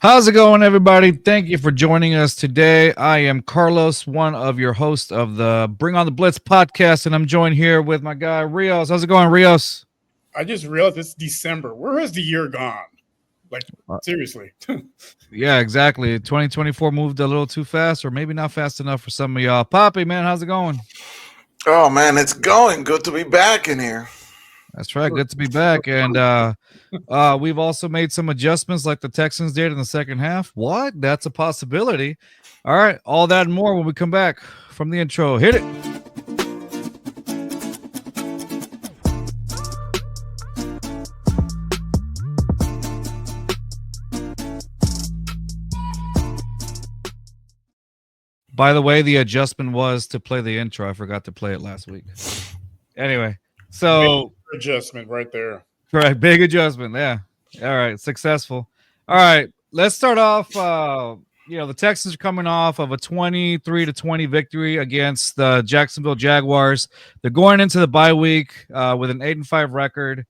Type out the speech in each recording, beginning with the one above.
How's it going, everybody? Thank you for joining us today. I am Carlos, one of your hosts of the Bring on the Blitz podcast, and I'm joined here with my guy Rios. How's it going, Rios? I just realized it's December. Where has the year gone? Like, seriously. Yeah, exactly. 2024 moved a little too fast, or maybe not fast enough for some of y'all. Papi, man, how's it going? Oh man, it's going. Good to be back in here. That's right. Good to be back. And we've also made some adjustments like the Texans did in the second half. What? That's a possibility. All right. All that and more when we come back from the intro. Hit it. By the way, the adjustment was to play the intro. I forgot to play it last week. Anyway, so adjustment right there. Correct. Big adjustment. Yeah. All right. Successful. All right. Let's start off. The Texans are coming off of a 23-20 victory against the Jacksonville Jaguars. They're going into the bye week with an 8-5 record.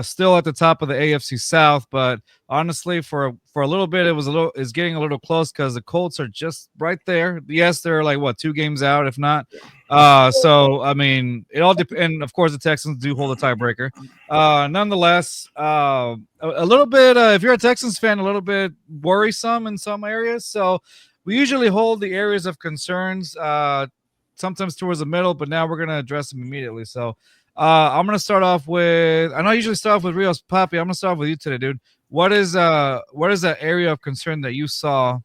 Still at the top of the AFC South, but honestly, for a little bit, it's getting a little close because the Colts are just right there. Yes, they're like 2 games out, if not. So I mean, it all depends. And of course, the Texans do hold a tiebreaker. Nonetheless, a little bit. If you're a Texans fan, a little bit worrisome in some areas. So we usually hold the areas of concerns sometimes towards the middle, but now we're gonna address them immediately. So. I'm gonna start off with. I know I usually start off with Rios. Papi, I'm gonna start off with you today, dude. What is that area of concern that you saw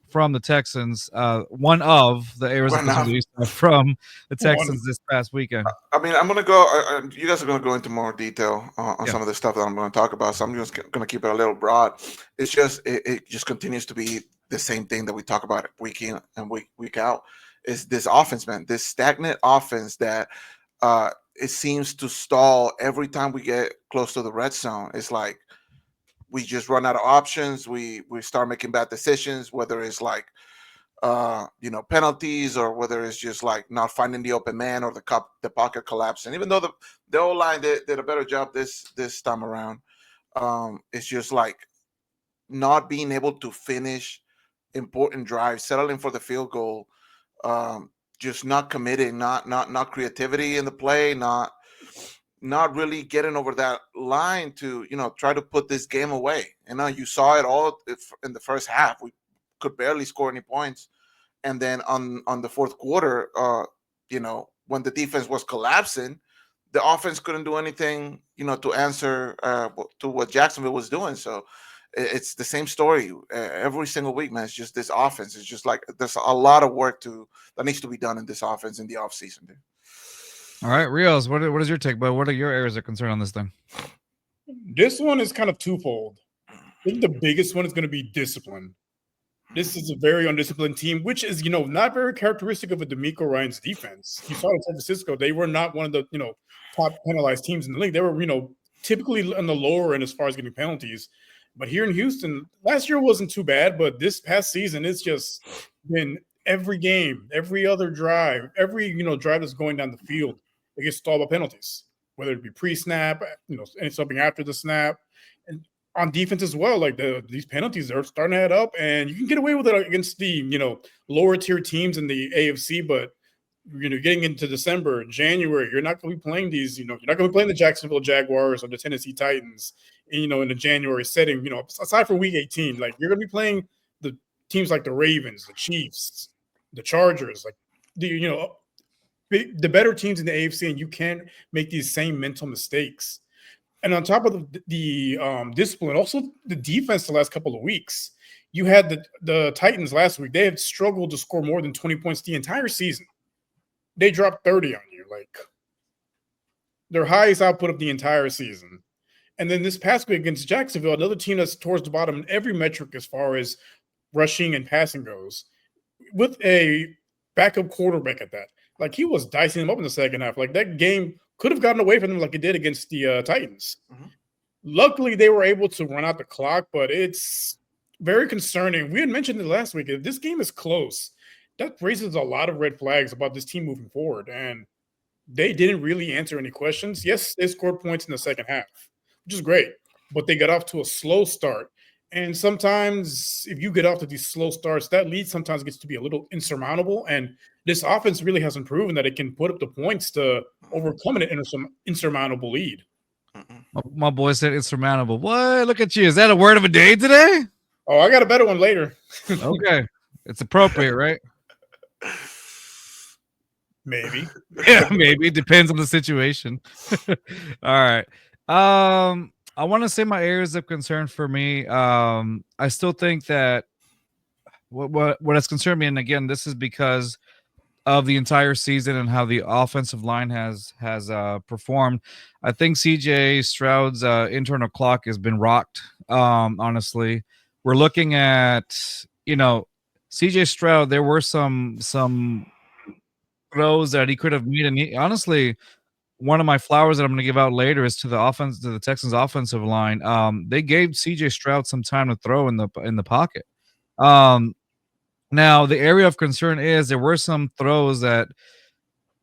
from the Texans? One of the areas of concern that you saw from the Texans this past weekend. I mean, I'm gonna go. You guys are gonna go into more detail on some of the stuff that I'm gonna talk about. So I'm just gonna keep it a little broad. It's just it just continues to be the same thing that we talk about week in and week out. Is this offense, man? This stagnant offense that it seems to stall every time we get close to the red zone. It's like we just run out of options. We start making bad decisions, whether it's like penalties or whether it's just like not finding the open man or the pocket collapsing. Even though the O line did a better job this time around, it's just like not being able to finish important drives, settling for the field goal. Just not committing, not creativity in the play, not really getting over that line to try to put this game away. You saw it all in the first half. We could barely score any points, and then on the fourth quarter, when the defense was collapsing, the offense couldn't do anything, to answer to what Jacksonville was doing. So it's the same story every single week, man. It's just this offense. It's just like there's a lot of work that needs to be done in this offense in the offseason, dude. All right, Rios, what is your take? But what are your areas of concern on this thing? This one is kind of twofold. I think the biggest one is going to be discipline. This is a very undisciplined team, which is not very characteristic of a DeMeco Ryans defense. You saw in San Francisco; they were not one of the top penalized teams in the league. They were typically on the lower end as far as getting penalties. But here in Houston, last year wasn't too bad, but this past season, it's just been every game, every other drive, every drive that's going down the field, it gets stalled by penalties, whether it be pre-snap, and something after the snap, and on defense as well. Like these penalties are starting to add up, and you can get away with it against the lower tier teams in the AFC, but getting into December, January, you're not going to be playing these. You're not going to be playing the Jacksonville Jaguars or the Tennessee Titans. In the January setting, aside from Week 18, like you're going to be playing the teams like the Ravens, the Chiefs, the Chargers, like the better teams in the AFC, and you can't make these same mental mistakes. And on top of the discipline, also the defense the last couple of weeks. You had the Titans last week. They had struggled to score more than 20 points the entire season. They dropped 30 on you, like their highest output of the entire season. And then this past week against Jacksonville, another team that's towards the bottom in every metric as far as rushing and passing goes, with a backup quarterback at that. Like he was dicing them up in the second half. Like that game could have gotten away from them like it did against the Titans. Mm-hmm. Luckily, they were able to run out the clock, but it's very concerning. We had mentioned it last week. If this game is close, that raises a lot of red flags about this team moving forward. And they didn't really answer any questions. Yes, they scored points in the second half, which is great, but they got off to a slow start. And sometimes if you get off to these slow starts, that lead sometimes gets to be a little insurmountable. And this offense really hasn't proven that it can put up the points to overcome an insurmountable lead. My boy said insurmountable. What? Look at you. Is that a word of a day today? Oh, I got a better one later. Okay. It's appropriate, right? Maybe. Yeah, maybe. Depends on the situation. All right. I want to say my areas of concern for me. I still think that what has concerned me, and again, this is because of the entire season and how the offensive line has performed. I think C.J. Stroud's internal clock has been rocked. Honestly, we're looking at C.J. Stroud. There were some throws that he could have made, and honestly, one of my flowers that I'm going to give out later is to the Texans offensive line. They gave C.J. Stroud some time to throw in the pocket. Now the area of concern is there were some throws that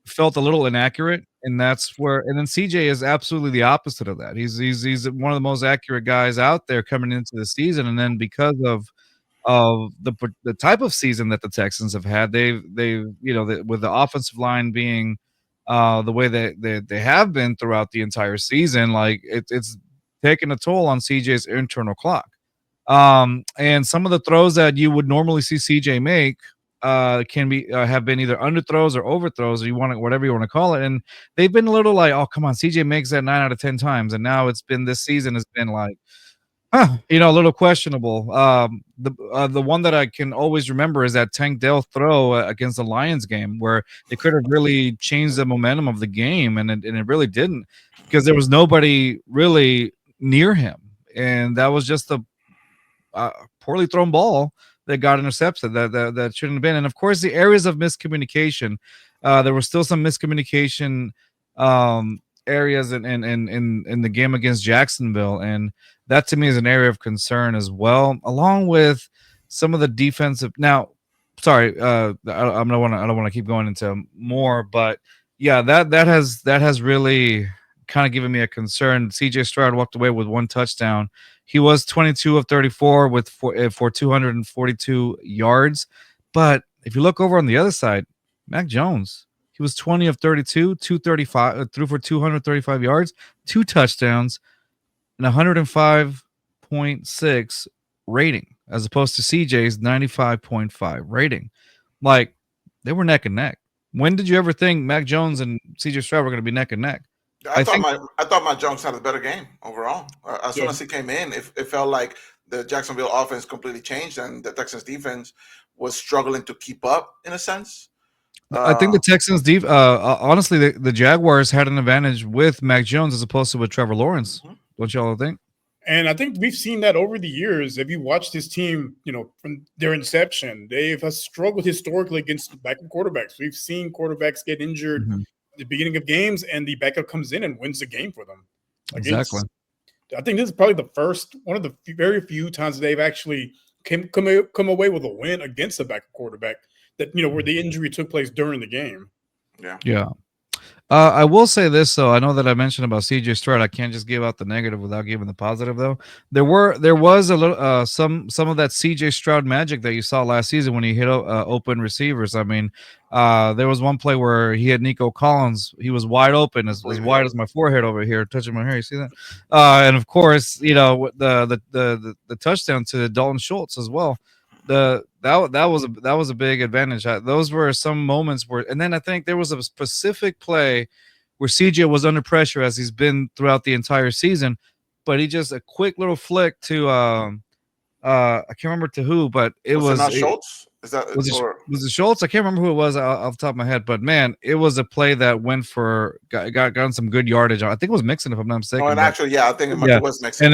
felt a little inaccurate, and that's where. And then CJ is absolutely the opposite of that. He's one of the most accurate guys out there coming into the season, and then because of the type of season that the Texans have had, they've with the offensive line being the way that they have been throughout the entire season, like it's taken a toll on CJ's internal clock. And some of the throws that you would normally see CJ make can be have been either underthrows or overthrows, or whatever you want to call it. And they've been a little like, oh, come on, CJ makes that 9 out of 10 times. And now this season has been like, a little questionable. The one that I can always remember is that Tank Dell throw against the Lions game where it could have really changed the momentum of the game, and it really didn't, because there was nobody really near him, and that was just the poorly thrown ball that got intercepted that shouldn't have been. And of course, the areas of miscommunication, there was still some miscommunication areas in the game against Jacksonville, and that to me is an area of concern as well, along with some of the defensive. Now, sorry, I don't want to keep going into more, but yeah, that has really kind of given me a concern. C.J. Stroud walked away with 1 touchdown. He was 22 of 34 for 242 yards. But if you look over on the other side, Mac Jones, he was 20 of 32, 235, threw for 235 yards, 2 touchdowns, and 105.6 rating, as opposed to CJ's 95.5 rating. Like, they were neck and neck. When did you ever think Mac Jones and CJ Stroud were going to be neck and neck? I thought my Jones had a better game overall. As soon as he came in, it felt like the Jacksonville offense completely changed, and the Texans defense was struggling to keep up in a sense. I think the Texans honestly, the Jaguars had an advantage with Mac Jones as opposed to with Trevor Lawrence. Don't y'all think? And I think we've seen that over the years. If you watch this team, from their inception, they've struggled historically against backup quarterbacks. We've seen quarterbacks get injured at the beginning of games, and the backup comes in and wins the game for them. Exactly. I think this is probably one of the very few times they've actually come away with a win against a backup quarterback that, where the injury took place during the game. Yeah. I will say this, though. I know that I mentioned about C.J. Stroud. I can't just give out the negative without giving the positive, though. There was a little some of that C.J. Stroud magic that you saw last season when he hit open receivers. I mean, there was one play where he had Nico Collins. He was wide open, as wide as my forehead over here, touching my hair. You see that? And of course, the touchdown to Dalton Schultz as well. That was a big advantage. Those were some moments where, and then I think there was a specific play where CJ was under pressure, as he's been throughout the entire season, but he just a quick little flick to I can't remember to who, but was not Schultz? Was it Schultz? I can't remember who it was off the top of my head, but man, it was a play that went for got some good yardage. I think it was Mixon, if I'm not mistaken. Oh, and actually, I think it was Mixon.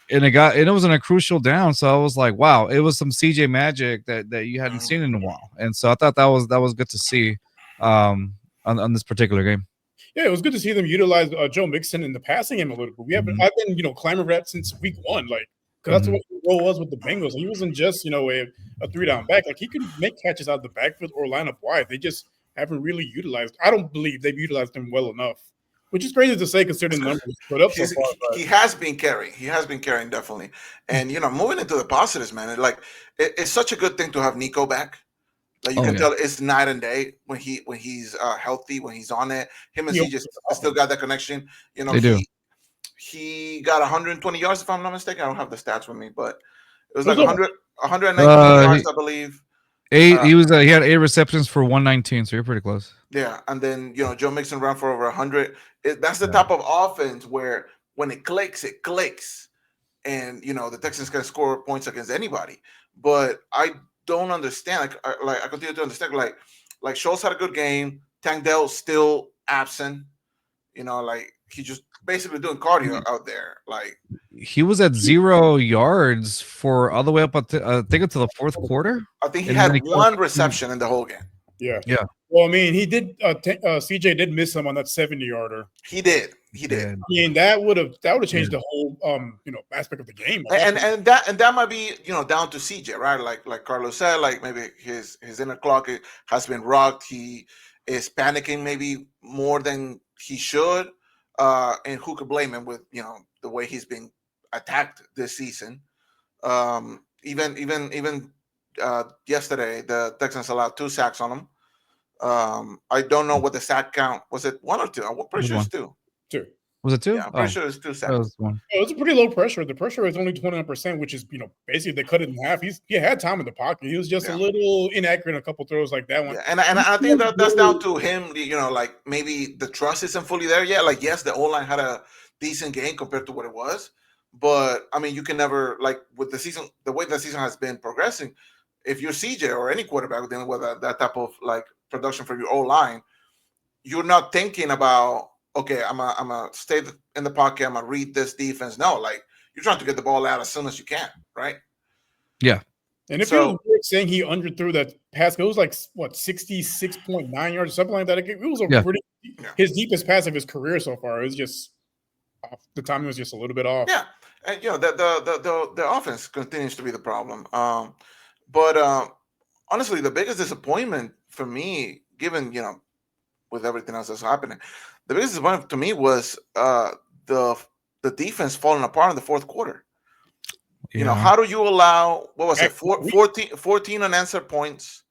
And it was in a crucial down, so I was like, wow, it was some CJ magic that you hadn't seen in a while, and so I thought that was good to see on this particular game. Yeah, it was good to see them utilize Joe Mixon in the passing game a little bit. I've been clamoring for that since week 1, because that's what the role was with the Bengals. He wasn't just a 3-down back; like he could make catches out of the backfield or line up wide. They just haven't really utilized. I don't believe they've utilized him well enough which is crazy to say considering the numbers put up so He's- far. he has been carrying. He has been carrying definitely. And moving into the positives, man. It's such a good thing to have Nico back. Like you can tell, it's night and day when he's healthy, when he's on it. Him and CJ still got that connection. They do. He got 120 yards, if I'm not mistaken. I don't have the stats with me, but it was It was like 119 yards, I believe. He had 8 receptions for 119, so you're pretty close. Yeah, and then Joe Mixon ran for over 100. That's the type of offense where when it clicks, and the Texans can score points against anybody. But I don't understand. I continue to understand. Like Schultz had a good game. Tank Dell still absent. He just basically doing cardio out there. Like he was at 0 yards for all the way up until I think until the fourth quarter. I think he had one reception in the whole game. Yeah. Yeah. Well, I mean, he did. CJ did miss him on that 70-yarder. He did. I mean, that would have changed the whole aspect of the game. And that might be down to CJ, right? Like Carlos said, like maybe his inner clock has been rocked. He is panicking maybe more than he should. And who could blame him with the way he's being attacked this season? Even yesterday, the Texans allowed 2 sacks on him. I don't know what the sack count was. It 1 or 2? I'm pretty sure it's 2. 2. Was it 2? Yeah, I'm pretty sure it's 2 sacks. That was 1. It was a pretty low pressure. The pressure was only 29%, which is basically they cut it in half. He had time in the pocket. He was just a little inaccurate in a couple throws like that one. Yeah, and I think that's down to him. Like maybe the trust isn't fully there yet. Like yes, the O-line had a decent game compared to what it was, but I mean you can never with the season, the way the season has been progressing. If you're CJ or any quarterback dealing with that type of production for your O-line, you're not thinking about, okay, I'm a stay in the pocket, I'm gonna read this defense. No, you're trying to get the ball out as soon as you can, right? Yeah. And if you're saying he underthrew that pass, it was 66.9 yards or something like that. It was his deepest pass of his career so far. It was just off. The timing was just a little bit off. Yeah, and the offense continues to be the problem. But honestly, the biggest disappointment for me, given with everything else that's happening, the biggest disappointment to me was the defense falling apart in the fourth quarter. Yeah. How do you allow 14 unanswered points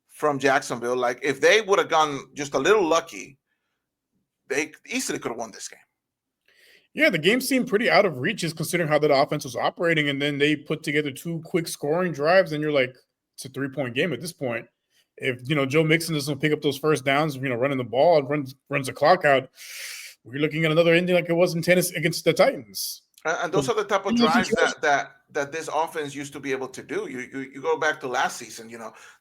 from Jacksonville? Like if they would have gone just a little lucky, they easily could have won this game. Yeah, the game seemed pretty out of reach, just considering how that offense was operating, and then they put together 2 quick scoring drives, and you're like, it's a 3-point game at this point. If Joe Mixon doesn't pick up those first downs, running the ball and runs the clock out, we're looking at another ending like it was in tennis against the Titans. And those are the type of drives that this offense used to be able to do. You go back to last season,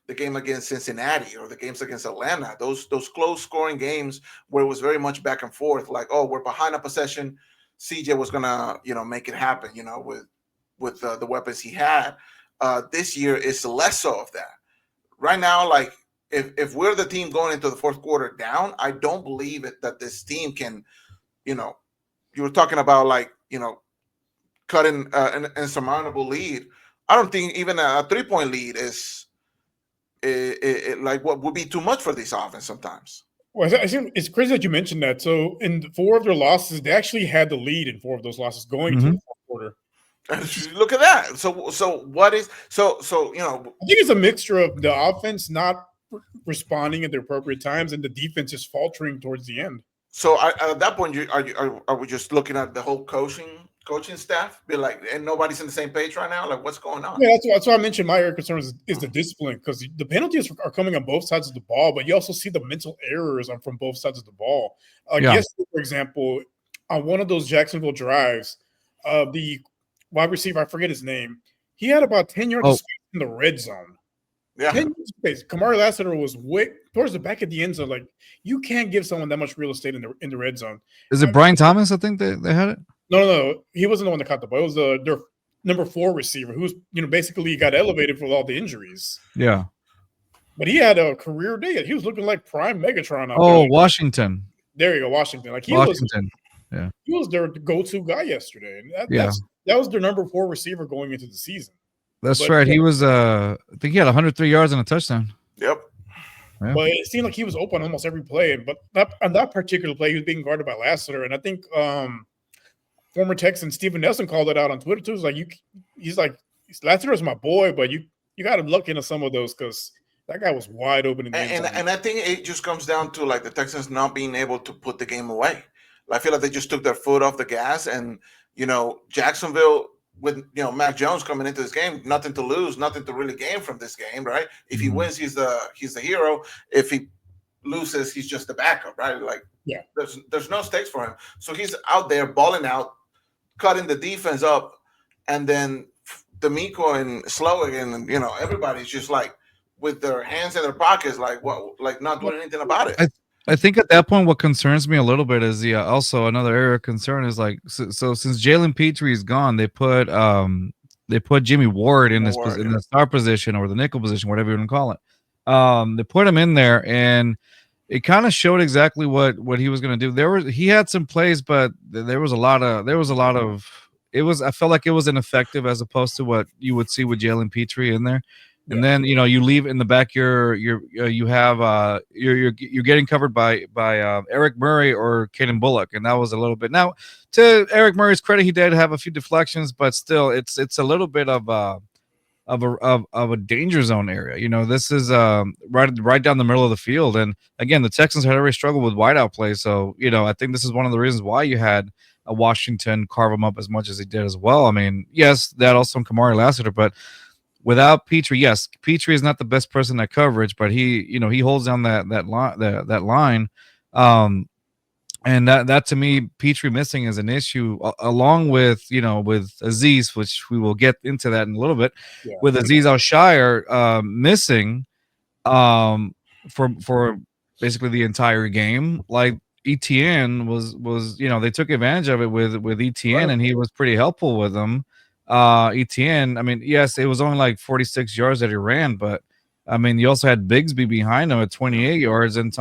the game against Cincinnati or the games against Atlanta, those close scoring games where it was very much back and forth. Like, oh, we're behind a possession. CJ was gonna, make it happen, with the weapons he had. This year is less so of that. Right now, if we're the team going into the fourth quarter down, I don't believe that this team can, you were talking about cutting an insurmountable lead. I don't think even a 3-point lead is what would be too much for this offense sometimes. Well, I think it's crazy that you mentioned that. So in 4 of their losses, they actually had the lead in 4 of those losses going to the fourth quarter. Look at that. So what is so I think it's a mixture of the offense not responding at the appropriate times and the defense is faltering towards the end. So at that point, are we just looking at the whole coaching staff? Be like, and nobody's in the same page right now. Like, what's going on? Yeah, that's why I mentioned my area concern is the discipline, because the penalties are coming on both sides of the ball, but you also see the mental errors from both sides of the ball. Yesterday, for example, on one of those Jacksonville drives, the wide receiver, I forget his name, he had about 10 yards of space in the red zone. Yeah. 10 yards of space. Kamari Lassiter was way towards the back of the end zone. Like, you can't give someone that much real estate in the red zone. Is it Brian Thomas? I think they had it. No. He wasn't the one that caught the ball. It was their number 4 receiver who's basically got elevated for all the injuries. Yeah. But he had a career day. He was looking like prime Megatron out there. Like, Washington. There you go, Washington. Like Washington. He was their go-to guy yesterday. And that was their number 4 receiver going into the season. That's right. He was I think he had 103 yards and a touchdown. Yep. But it seemed like he was open almost every play. But on that particular play, he was being guarded by Lassiter. And I think former Texan Steven Nelson called it out on Twitter too. He's like, Lassiter's my boy, but you got to look into some of those because that guy was wide open in the end zone. And I think it just comes down to like the Texans not being able to put the game away. I feel like they just took their foot off the gas, and Jacksonville with Mac Jones coming into this game, nothing to lose, nothing to really gain from this game, right? If he wins, he's the hero. If he loses, he's just the backup, right? There's no stakes for him. So he's out there balling out, cutting the defense up, and then D'Amico and Slowick and everybody's just like with their hands in their pockets, like not doing anything about it. I think at that point, what concerns me a little bit is also another area of concern is so since Jalen Petrie is gone, they put Jimmy Ward in in the star position or the nickel position, whatever you want to call it. They put him in there, and it kind of showed exactly what he was going to do. He had some plays, but there was a lot of I felt like it was ineffective as opposed to what you would see with Jalen Petrie in there. And then you leave in the back. You're getting covered by Eric Murray or Caden Bullock, and that was a little bit. Now, to Eric Murray's credit, he did have a few deflections, but still, it's a little bit of a danger zone area. This is right down the middle of the field, and again, the Texans had already struggled with wideout play, so I think this is one of the reasons why you had Washington carve them up as much as he did as well. I mean, yes, that also on Kamari Lassiter, but without Petrie, yes, Petrie is not the best person at coverage, but he holds down that line. And that to me, Petrie missing is an issue, along with with Azeez, which we will get into that in a little bit. Yeah. With Azeez Al-Shaair missing for basically the entire game, like ETN was they took advantage of it with ETN, right. And he was pretty helpful with them. ETN, I mean, yes, it was only like 46 yards that he ran, but I mean, you also had Bigsby behind him at 28 yards and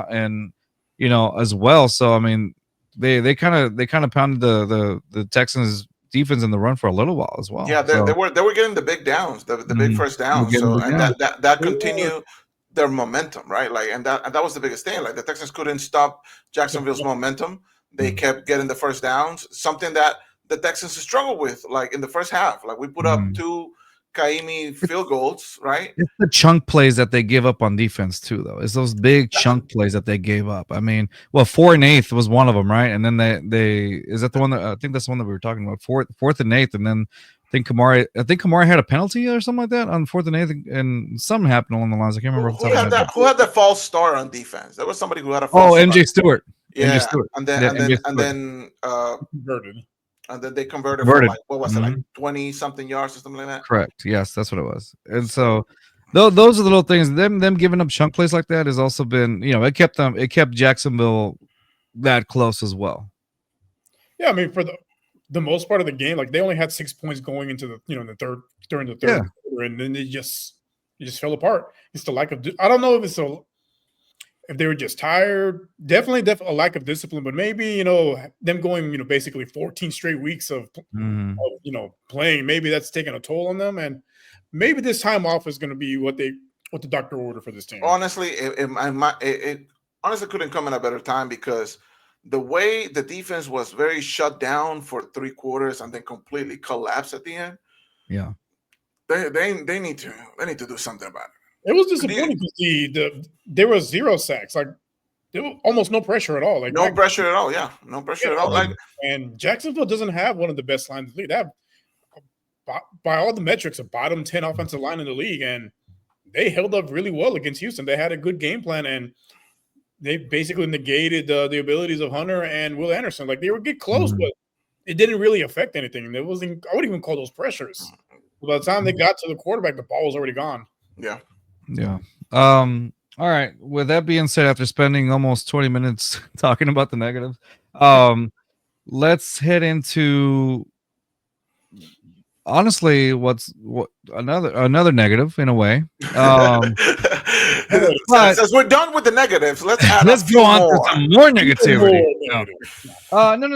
as well. So I mean, they kind of pounded the Texans defense in the run for a little while as well. Yeah, they were getting the big downs, the big first downs. So and that continued their momentum, right? And that was the biggest thing. Like the Texans couldn't stop Jacksonville's momentum. They kept getting the first downs, something that the Texans struggled with, like in the first half. Like we put up 2 Kaimi field goals, right? It's the chunk plays that they give up on defense too, though. It's those big chunk plays that they gave up. I mean, 4th and 8th was one of them, right? And then they is that the one that I think that's the one that we were talking about, 4th and 8th, and then I think Kamari had a penalty or something like that on 4th and 8th, and something happened along the lines. I can't remember. Who had the false start on defense? There was somebody who had a false start. MJ Stewart. Yeah, MJ Stewart. and then converted. And then they converted from what was it, like 20-something yards or something like that? Correct. Yes, that's what it was. And so those are the little things. Them giving up chunk plays like that has also been, it kept Jacksonville that close as well. Yeah, I mean, for the most part of the game, like they only had 6 points going into the during the third quarter, and then it just fell apart. It's the lack of I don't know if they were just tired, definitely a lack of discipline, but maybe, them going, basically 14 straight weeks of playing, maybe that's taking a toll on them. And maybe this time off is going to be what the doctor ordered for this team. Honestly, it honestly couldn't come in a better time because the way the defense was very shut down for 3 quarters and then completely collapsed at the end. Yeah. They need to do something about it. It was disappointing to see there was 0 sacks. Like there was almost no pressure at all. Like no pressure at all. Yeah, no pressure at all. And Jacksonville doesn't have one of the best lines in the league. They have, by all the metrics, a bottom 10 offensive line in the league, and they held up really well against Houston. They had a good game plan, and they basically negated the abilities of Hunter and Will Anderson. Like they would get close, but it didn't really affect anything. And I wouldn't even call those pressures. By the time they got to the quarterback, the ball was already gone. Yeah. Yeah. All right. With that being said, after spending almost 20 minutes talking about the negatives, let's head into honestly what another negative in a way. But since we're done with the negatives, let's go on to some more negativity. No.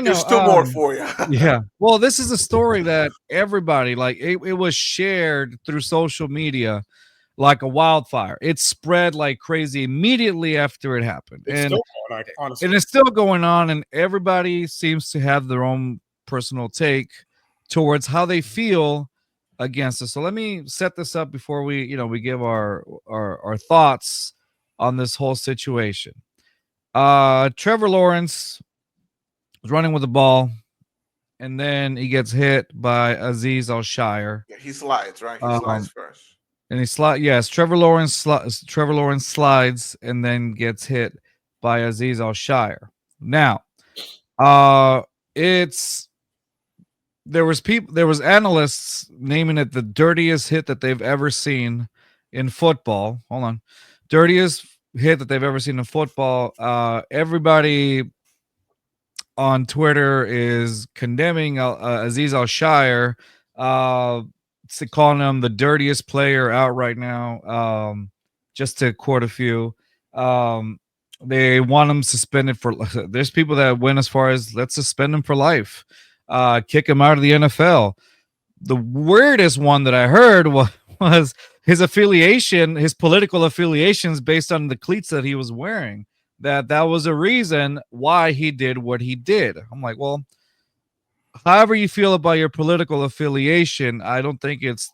There's 2 more for you. Yeah. Well, this is a story that everybody it was shared through social media. like a wildfire. It spread like crazy immediately after it happened. It's still going on, honestly. And it's still going on, and everybody seems to have their own personal take towards how they feel against it. So let me set this up before we give our thoughts on this whole situation. Trevor Lawrence was running with the ball, and then he gets hit by Azeez Al-Shaair. Yeah, he slides, right? He slides first. And he slides. Yes, Trevor Lawrence slides and then gets hit by Azeez Al-Shaair. Now, there was analysts naming it the dirtiest hit that they've ever seen in football. Hold on. Dirtiest hit that they've ever seen in football. Everybody on Twitter is condemning Azeez Al-Shaair, calling him the dirtiest player out right now. Just to quote a few, they want him suspended for. There's people that went as far as let's suspend him for life, kick him out of the NFL. The weirdest one that I heard was his affiliation, his political affiliations, based on the cleats that he was wearing. That was a reason why he did what he did. I'm like, well, however you feel about your political affiliation, I don't think it's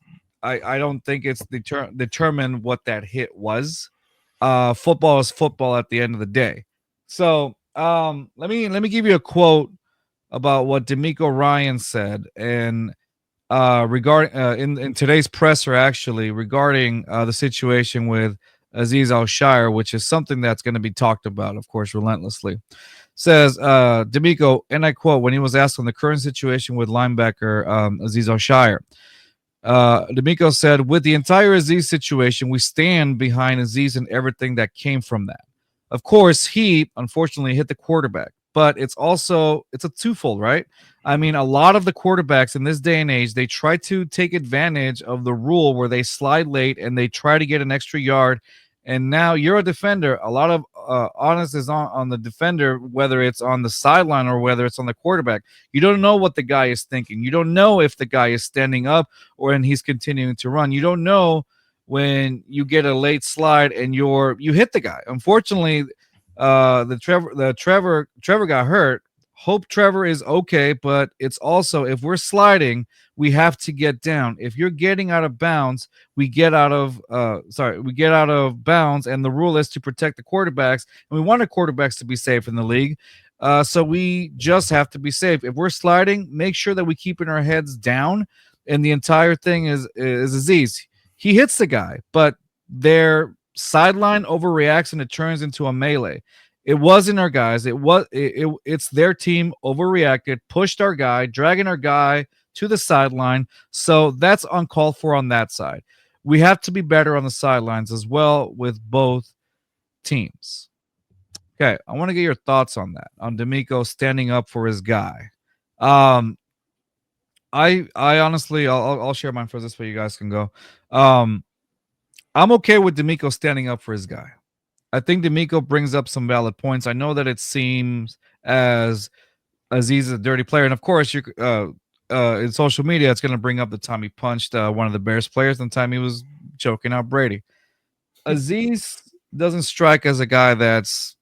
determined what that hit was. Football is football at the end of the day. So let me give you a quote about what DeMeco Ryans said and regarding in today's presser, actually, regarding the situation with Azeez Al-Shaair, which is something that's going to be talked about, of course, relentlessly. Says DeMeco, and I quote, when he was asked on the current situation with linebacker Azeez Al-Shaair, DeMeco said, with the entire Azeez situation, we stand behind Azeez and everything that came from that. Of course, he unfortunately hit the quarterback, but it's a twofold, right? I mean, a lot of the quarterbacks in this day and age, they try to take advantage of the rule where they slide late and they try to get an extra yard. And now you're a defender. A lot of onus is on the defender, whether it's on the sideline or whether it's on the quarterback. You don't know what the guy is thinking. You don't know if the guy is standing up or when he's continuing to run. You don't know when you get a late slide and you hit the guy. Unfortunately, Trevor got hurt. Hope Trevor is okay, but it's also, if we're sliding, we have to get down. If you're getting out of bounds, we get out of bounds, and the rule is to protect the quarterbacks, and we want the quarterbacks to be safe in the league. So we just have to be safe. If we're sliding, make sure that we keeping our heads down. And the entire thing is Azeez. He hits the guy, but their sideline overreacts and it turns into a melee. It wasn't our guys. It's their team overreacted, pushed our guy, dragging our guy to the sideline. So that's uncalled for on that side. We have to be better on the sidelines as well with both teams. Okay, I want to get your thoughts on that, on DeMeco standing up for his guy. I honestly, I'll share mine first. This way you guys can go. I'm okay with DeMeco standing up for his guy. I think DeMeco brings up some valid points. I know that it seems as Azeez is a dirty player, and of course, in social media, it's going to bring up the time he punched one of the Bears players, and the time he was choking out Brady. Azeez doesn't strike as a guy that's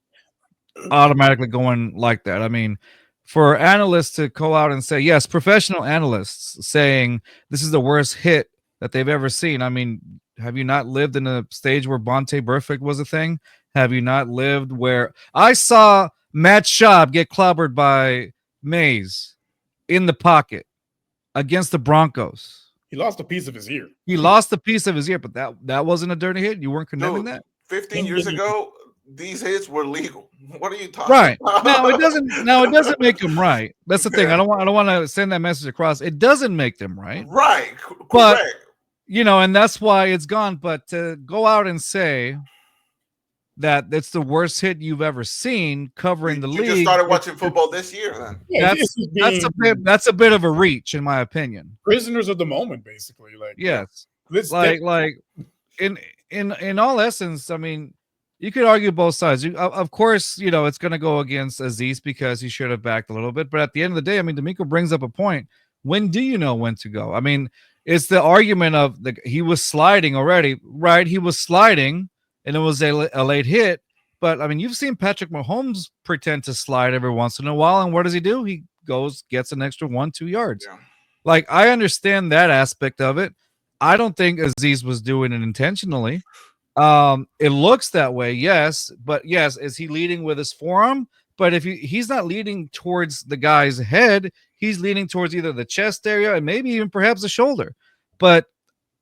automatically going like that. I mean, for analysts to go out and say, yes, professional analysts saying this is the worst hit that they've ever seen. I mean, have you not lived in a stage where Bonte Burfict was a thing? Have you not lived where I saw Matt Schaub get clobbered by Mays in the pocket against the Broncos? He lost a piece of his ear. But that wasn't a dirty hit. You weren't condemning that? 15 years ago, these hits were legal. What are you talking right about? it doesn't make them right. That's the thing. I don't want to send that message across. It doesn't make them right. Right. But correct. and that's why it's gone. But to go out and say that it's the worst hit you've ever seen covering the league. You just started watching football this year, then. Yeah, that's a bit of a reach, in my opinion. Prisoners of the moment, basically. Like, yes, in all essence, I mean, you could argue both sides. Of course, it's going to go against Azeez because he should have backed a little bit. But at the end of the day, I mean, DeMeco brings up a point. When do you know when to go? I mean, It's the argument of he was sliding already, right? He was sliding, and it was a late hit. But I mean, you've seen Patrick Mahomes pretend to slide every once in a while, and what does he do? He goes, gets an extra 1-2 yards. Yeah. Like, I understand that aspect of it. I don't think Azeez was doing it intentionally. It looks that way, yes, but yes, is he leading with his forearm? But if he's not leading towards the guy's head, he's leaning towards either the chest area and maybe even perhaps the shoulder. But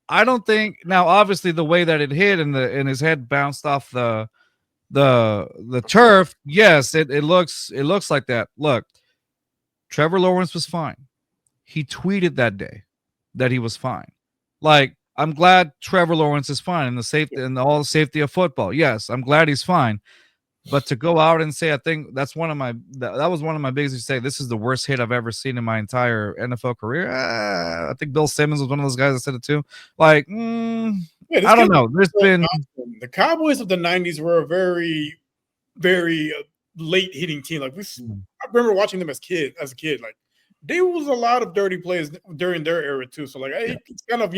I don't think now, obviously, the way that it hit and his head bounced off the turf, yes, it looks like that. Look, Trevor Lawrence was fine. He tweeted that day that he was fine. Like, I'm glad Trevor Lawrence is fine in the safety and all the safety of football. Yes, I'm glad he's fine. But to go out and say, I think that's one of my that was one of my biggest to say this is the worst hit I've ever seen in my entire NFL career. I think Bill Simmons was one of those guys that said it too. Like, I don't know. There's been the Cowboys of the '90s were a very, very late hitting team. Like I remember watching them as a kid. Like there was a lot of dirty plays during their era too. So like it's kind of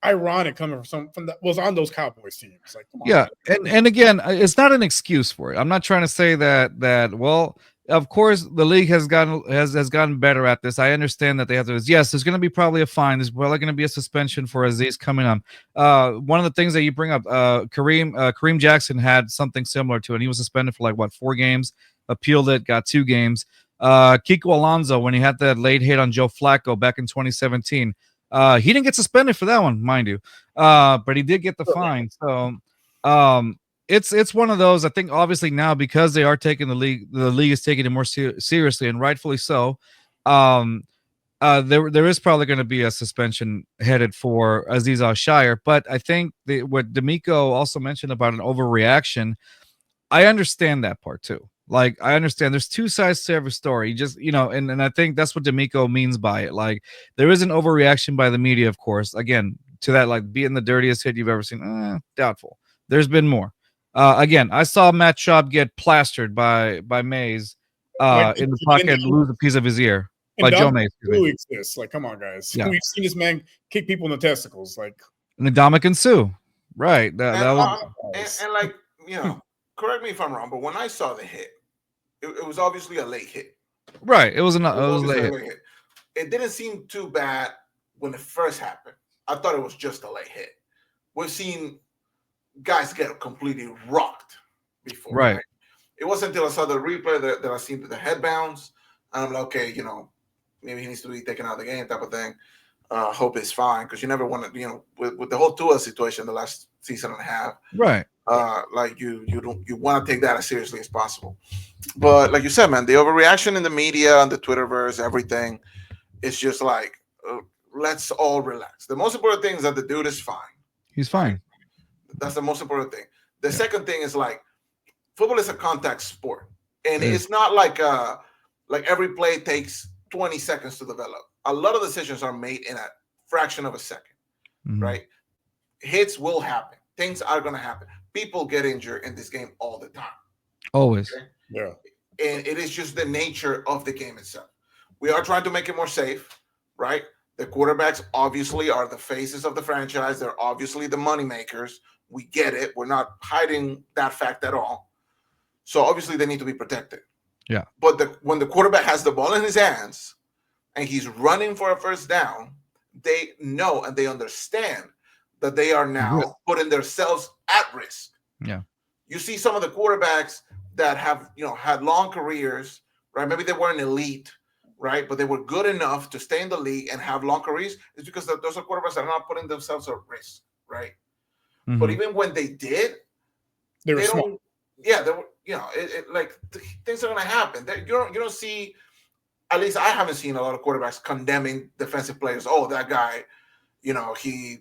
ironic coming from that was on those Cowboys teams. Like, come on, and again, it's not an excuse for it. I'm not trying to say that. Well, of course, the league has gotten better at this. I understand that they have to. Yes, there's going to be probably a fine. There's probably going to be a suspension for Azeez coming on. One of the things that you bring up, Kareem Jackson had something similar to it. He was suspended for 4 games. Appealed it, got 2 games. Kiko Alonso, when he had that late hit on Joe Flacco back in 2017. He didn't get suspended for that one, mind you, but he did get the fine. So it's one of those. I think obviously now because they are taking the league is taking it more seriously, and rightfully so. There is probably going to be a suspension headed for Azeez Al-Shaair, but I think what D'Amico also mentioned about an overreaction, I understand that part too. Like, I understand there's 2 sides to every story. You just, and I think that's what D'Amico means by it. Like, there is an overreaction by the media, of course, again, to that, like, being the dirtiest hit you've ever seen. Doubtful. There's been more. Again, I saw Matt Schaub get plastered by Mays in the pocket and lose a piece of his ear. By Joe Mays. Exists. Like, come on, guys. Yeah. We've seen this man kick people in the testicles. Like, Ndamukong Suh. Right. Correct me if I'm wrong, but when I saw the hit, it was obviously a late hit. Right. It was a late hit. It didn't seem too bad when it first happened. I thought it was just a late hit. We've seen guys get completely rocked before. Right. It wasn't until I saw the replay that I seen the head bounce, and I'm like, okay, maybe he needs to be taken out of the game type of thing. Hope it's fine, because you never want to, with the whole Tua situation the last season and a half. Right. You want to take that as seriously as possible. But like you said, man, the overreaction in the media and the Twitterverse, everything, it's just like, let's all relax. The most important thing is that the dude is fine. He's fine. That's the most important thing. The second thing is, like, football is a contact sport, and it's not like every play takes 20 seconds to develop. A lot of decisions are made in a fraction of a second, right? Hits will happen. Things are going to happen. People get injured in this game all the time. Always. Okay? Yeah. And it is just the nature of the game itself. We are trying to make it more safe, right? The quarterbacks obviously are the faces of the franchise. They're obviously the money makers. We get it. We're not hiding that fact at all. So obviously they need to be protected. Yeah. But when the quarterback has the ball in his hands and he's running for a first down, they know and they understand that they are now putting themselves at risk. Yeah. You see some of the quarterbacks that have, had long careers, right? Maybe they weren't elite, right? But they were good enough to stay in the league and have long careers. It's because those are quarterbacks that are not putting themselves at risk, right? But even when they did, they were smart. They were, things are going to happen. You don't see, at least I haven't seen a lot of quarterbacks condemning defensive players. Oh, that guy, he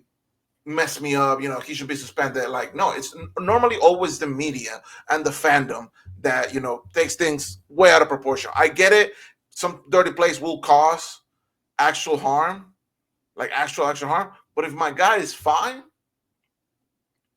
messed me up. He should be suspended. Like, no, it's normally always the media and the fandom that, takes things way out of proportion. I get it. Some dirty plays will cause actual harm, like actual harm. But if my guy is fine,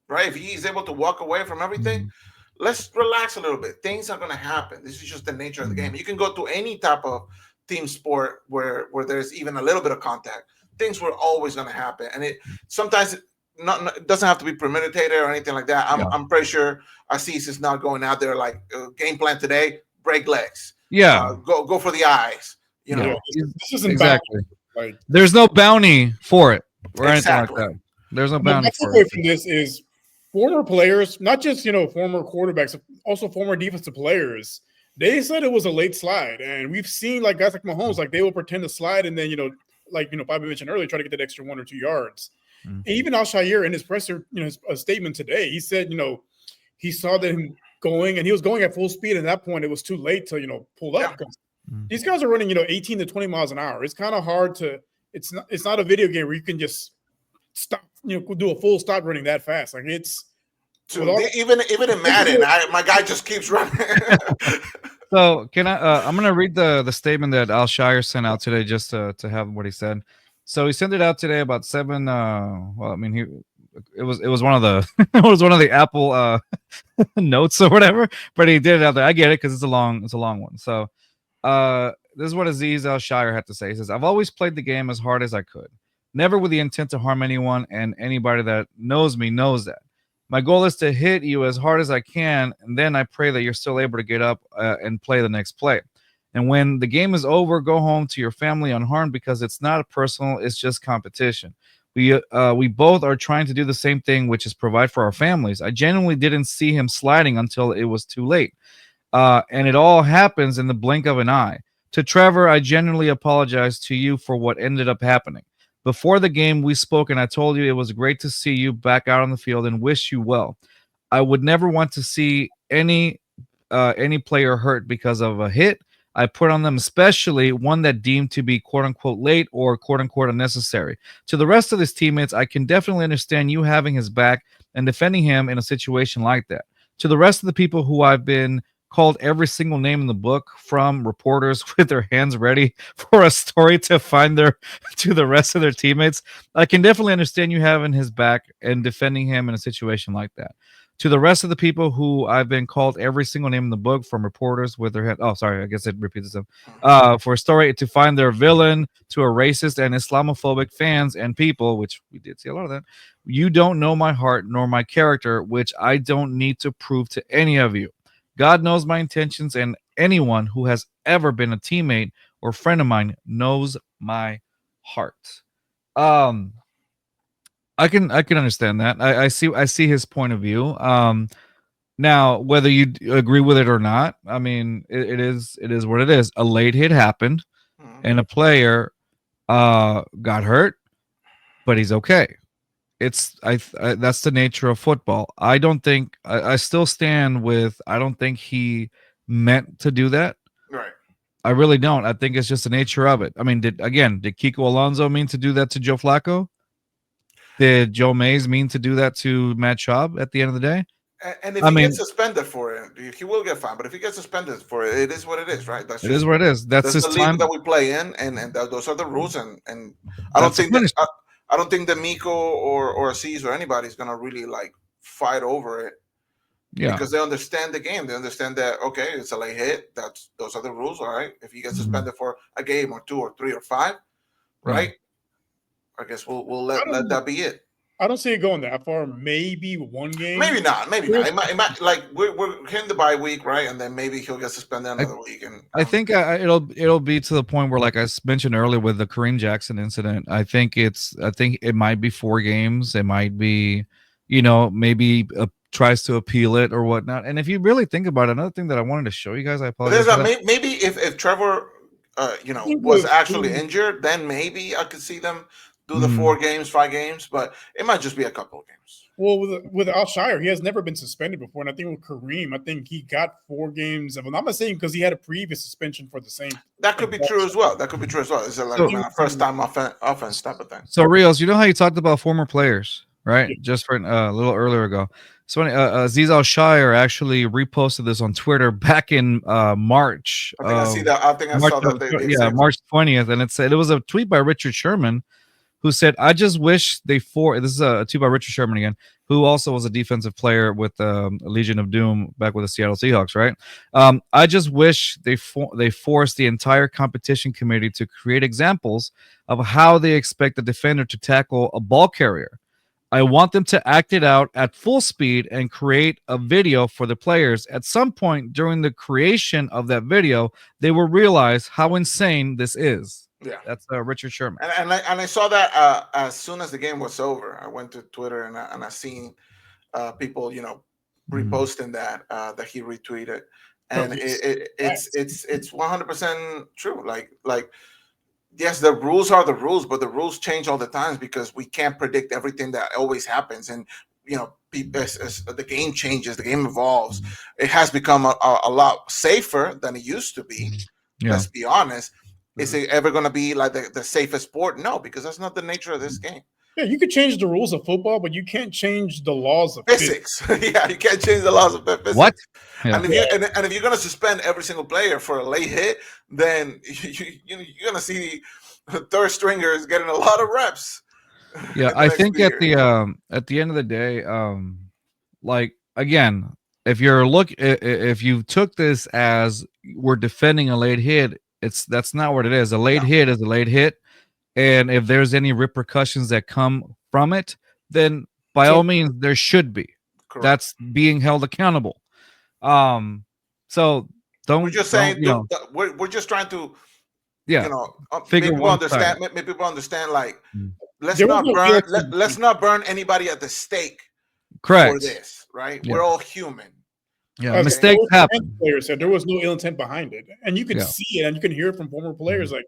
right? If he's able to walk away from everything, let's relax a little bit. Things are going to happen. This is just the nature of the game. You can go to any type of team sport where there's even a little bit of contact. things were always going to happen, and it sometimes it doesn't have to be premeditated or anything like that. I'm pretty sure Azeez is not going out there like game plan today, break legs, go for the eyes. You know, this isn't exactly. Like, there's no bounty for it or anything like that. There's no bounty for it. From this is former players, not just former quarterbacks, also former defensive players. They said it was a late slide, and we've seen like guys like Mahomes, like they will pretend to slide, and then like Papi mentioned earlier, try to get that extra 1 or 2 yards. Mm-hmm. Even Al-Shaair in his presser, his statement today, he said, he saw that him going, and he was going at full speed. At that point, it was too late to pull up. Mm-hmm. These guys are running 18 to 20 miles an hour. It's kind of hard to. It's not a video game where you can just stop, do a full stop running that fast. Like it's. Even in Madden, my guy just keeps running. So can I? I'm gonna read the statement that Al-Shaair sent out today, just to have what he said. So he sent it out today about 7. Well, I mean, it was one of the it was one of the Apple notes or whatever, but he did it out there. I get it because it's a long one. So this is what Azeez Al-Shaair had to say. He says, "I've always played the game as hard as I could, never with the intent to harm anyone, and anybody that knows me knows that. My goal is to hit you as hard as I can, and then I pray that you're still able to get up and play the next play. And when the game is over, go home to your family unharmed, because it's not personal, it's just competition. We both are trying to do the same thing, which is provide for our families. I genuinely didn't see him sliding until it was too late. And it all happens in the blink of an eye. To Trevor, I genuinely apologize to you for what ended up happening. Before the game, we spoke, and I told you it was great to see you back out on the field and wish you well. I would never want to see any player hurt because of a hit I put on them, especially one that deemed to be quote-unquote late or quote-unquote unnecessary. To the rest of his teammates, I can definitely understand you having his back and defending him in a situation like that. To the rest of the people who I've been called every single name in the book, from reporters with their hands ready for a story to find to the rest of their teammates, I can definitely understand you having his back and defending him in a situation like that. To the rest of the people who I've been called every single name in the book, from reporters with their head. Oh, sorry, I guess it repeats itself. For a story to find their villain, to a racist and Islamophobic fans and people, which we did see a lot of that. You don't know my heart nor my character, which I don't need to prove to any of you. God knows my intentions, and anyone who has ever been a teammate or friend of mine knows my heart." I can understand that. I see his point of view. Now, whether you agree with it or not, I mean, it is what it is. A late hit happened, and a player got hurt, but he's okay. That's the nature of football. I still stand with, I don't think he meant to do that. Right. I really don't. I think it's just the nature of it. I mean, did Kiko Alonso mean to do that to Joe Flacco? Did Joe Mays mean to do that to Matt Schaub at the end of the day? And if he gets suspended for it, he will get fined. But if he gets suspended for it, it is what it is, right? That's it is what it is. That's his the time league that we play in, and those are the rules. And I don't think that Nico or Azeez or anybody is gonna really like fight over it. Yeah, because they understand the game. They understand that, okay, it's a late hit. Those are the rules. All right. If he gets suspended for a game or 2 or 3 or 5, right? I guess we'll let that be it. I don't see it going that far. Maybe 1 game. Maybe not. It might like we're hitting the bye week, right? And then maybe he'll get suspended another week. And I think it'll be to the point where, like I mentioned earlier with the Kareem Jackson incident, I think it might be 4 games. It might be, maybe tries to appeal it or whatnot. And if you really think about it, another thing that I wanted to show you guys, I apologize. Maybe if Trevor, was actually injured, then maybe I could see them do the 4 games, 5 games, but it might just be a couple of games. Well, with Al-Shaair, he has never been suspended before, and I think with Kareem, I think he got 4 games. I'm not saying because he had a previous suspension for the same. That could be true as well. It's like a first-time offense type of thing. So, Rios, you know how you talked about former players, right? Yeah. Just for a little earlier ago. So, Azeez Al-Shaair actually reposted this on Twitter back in March. I think I saw that. March 20th, and it was a tweet by Richard Sherman, who said, "I just wish they This is a tweet by Richard Sherman again, who also was a defensive player with Legion of Doom back with the Seattle Seahawks, right? I just wish they forced the entire competition committee to create examples of how they expect the defender to tackle a ball carrier. I want them to act it out at full speed and create a video for the players. At some point during the creation of that video, they will realize how insane this is." Yeah, that's Richard Sherman. And I saw that as soon as the game was over. I went to Twitter and I seen people, reposting that he retweeted, and it's 100% true. Like. Yes, the rules are the rules, but the rules change all the time because we can't predict everything that always happens. And, as the game changes, the game evolves. It has become a lot safer than it used to be. Yeah. Let's be honest. Is it ever going to be like the safest sport? No, because that's not the nature of this game. Yeah, you could change the rules of football, but you can't change the laws of physics. Yeah, you can't change the laws of physics. What? Yeah. And if you're going to suspend every single player for a late hit, then you're going to see third stringers getting a lot of reps. Yeah, I think at the end of the day, like again, if you took this as we're defending a late hit, that's not what it is. A late hit is a late hit. And if there's any repercussions that come from it, then by all means there should be. Correct. That's being held accountable. So don't. We're just saying. We're just trying to. Yeah. Make people understand. Make people understand. Like, let's not burn anybody at the stake. Correct. For this, right? Yeah. We're all human. Yeah, mistakes happen. Players said there was no ill intent behind it, and you can see it, and you can hear it from former players like.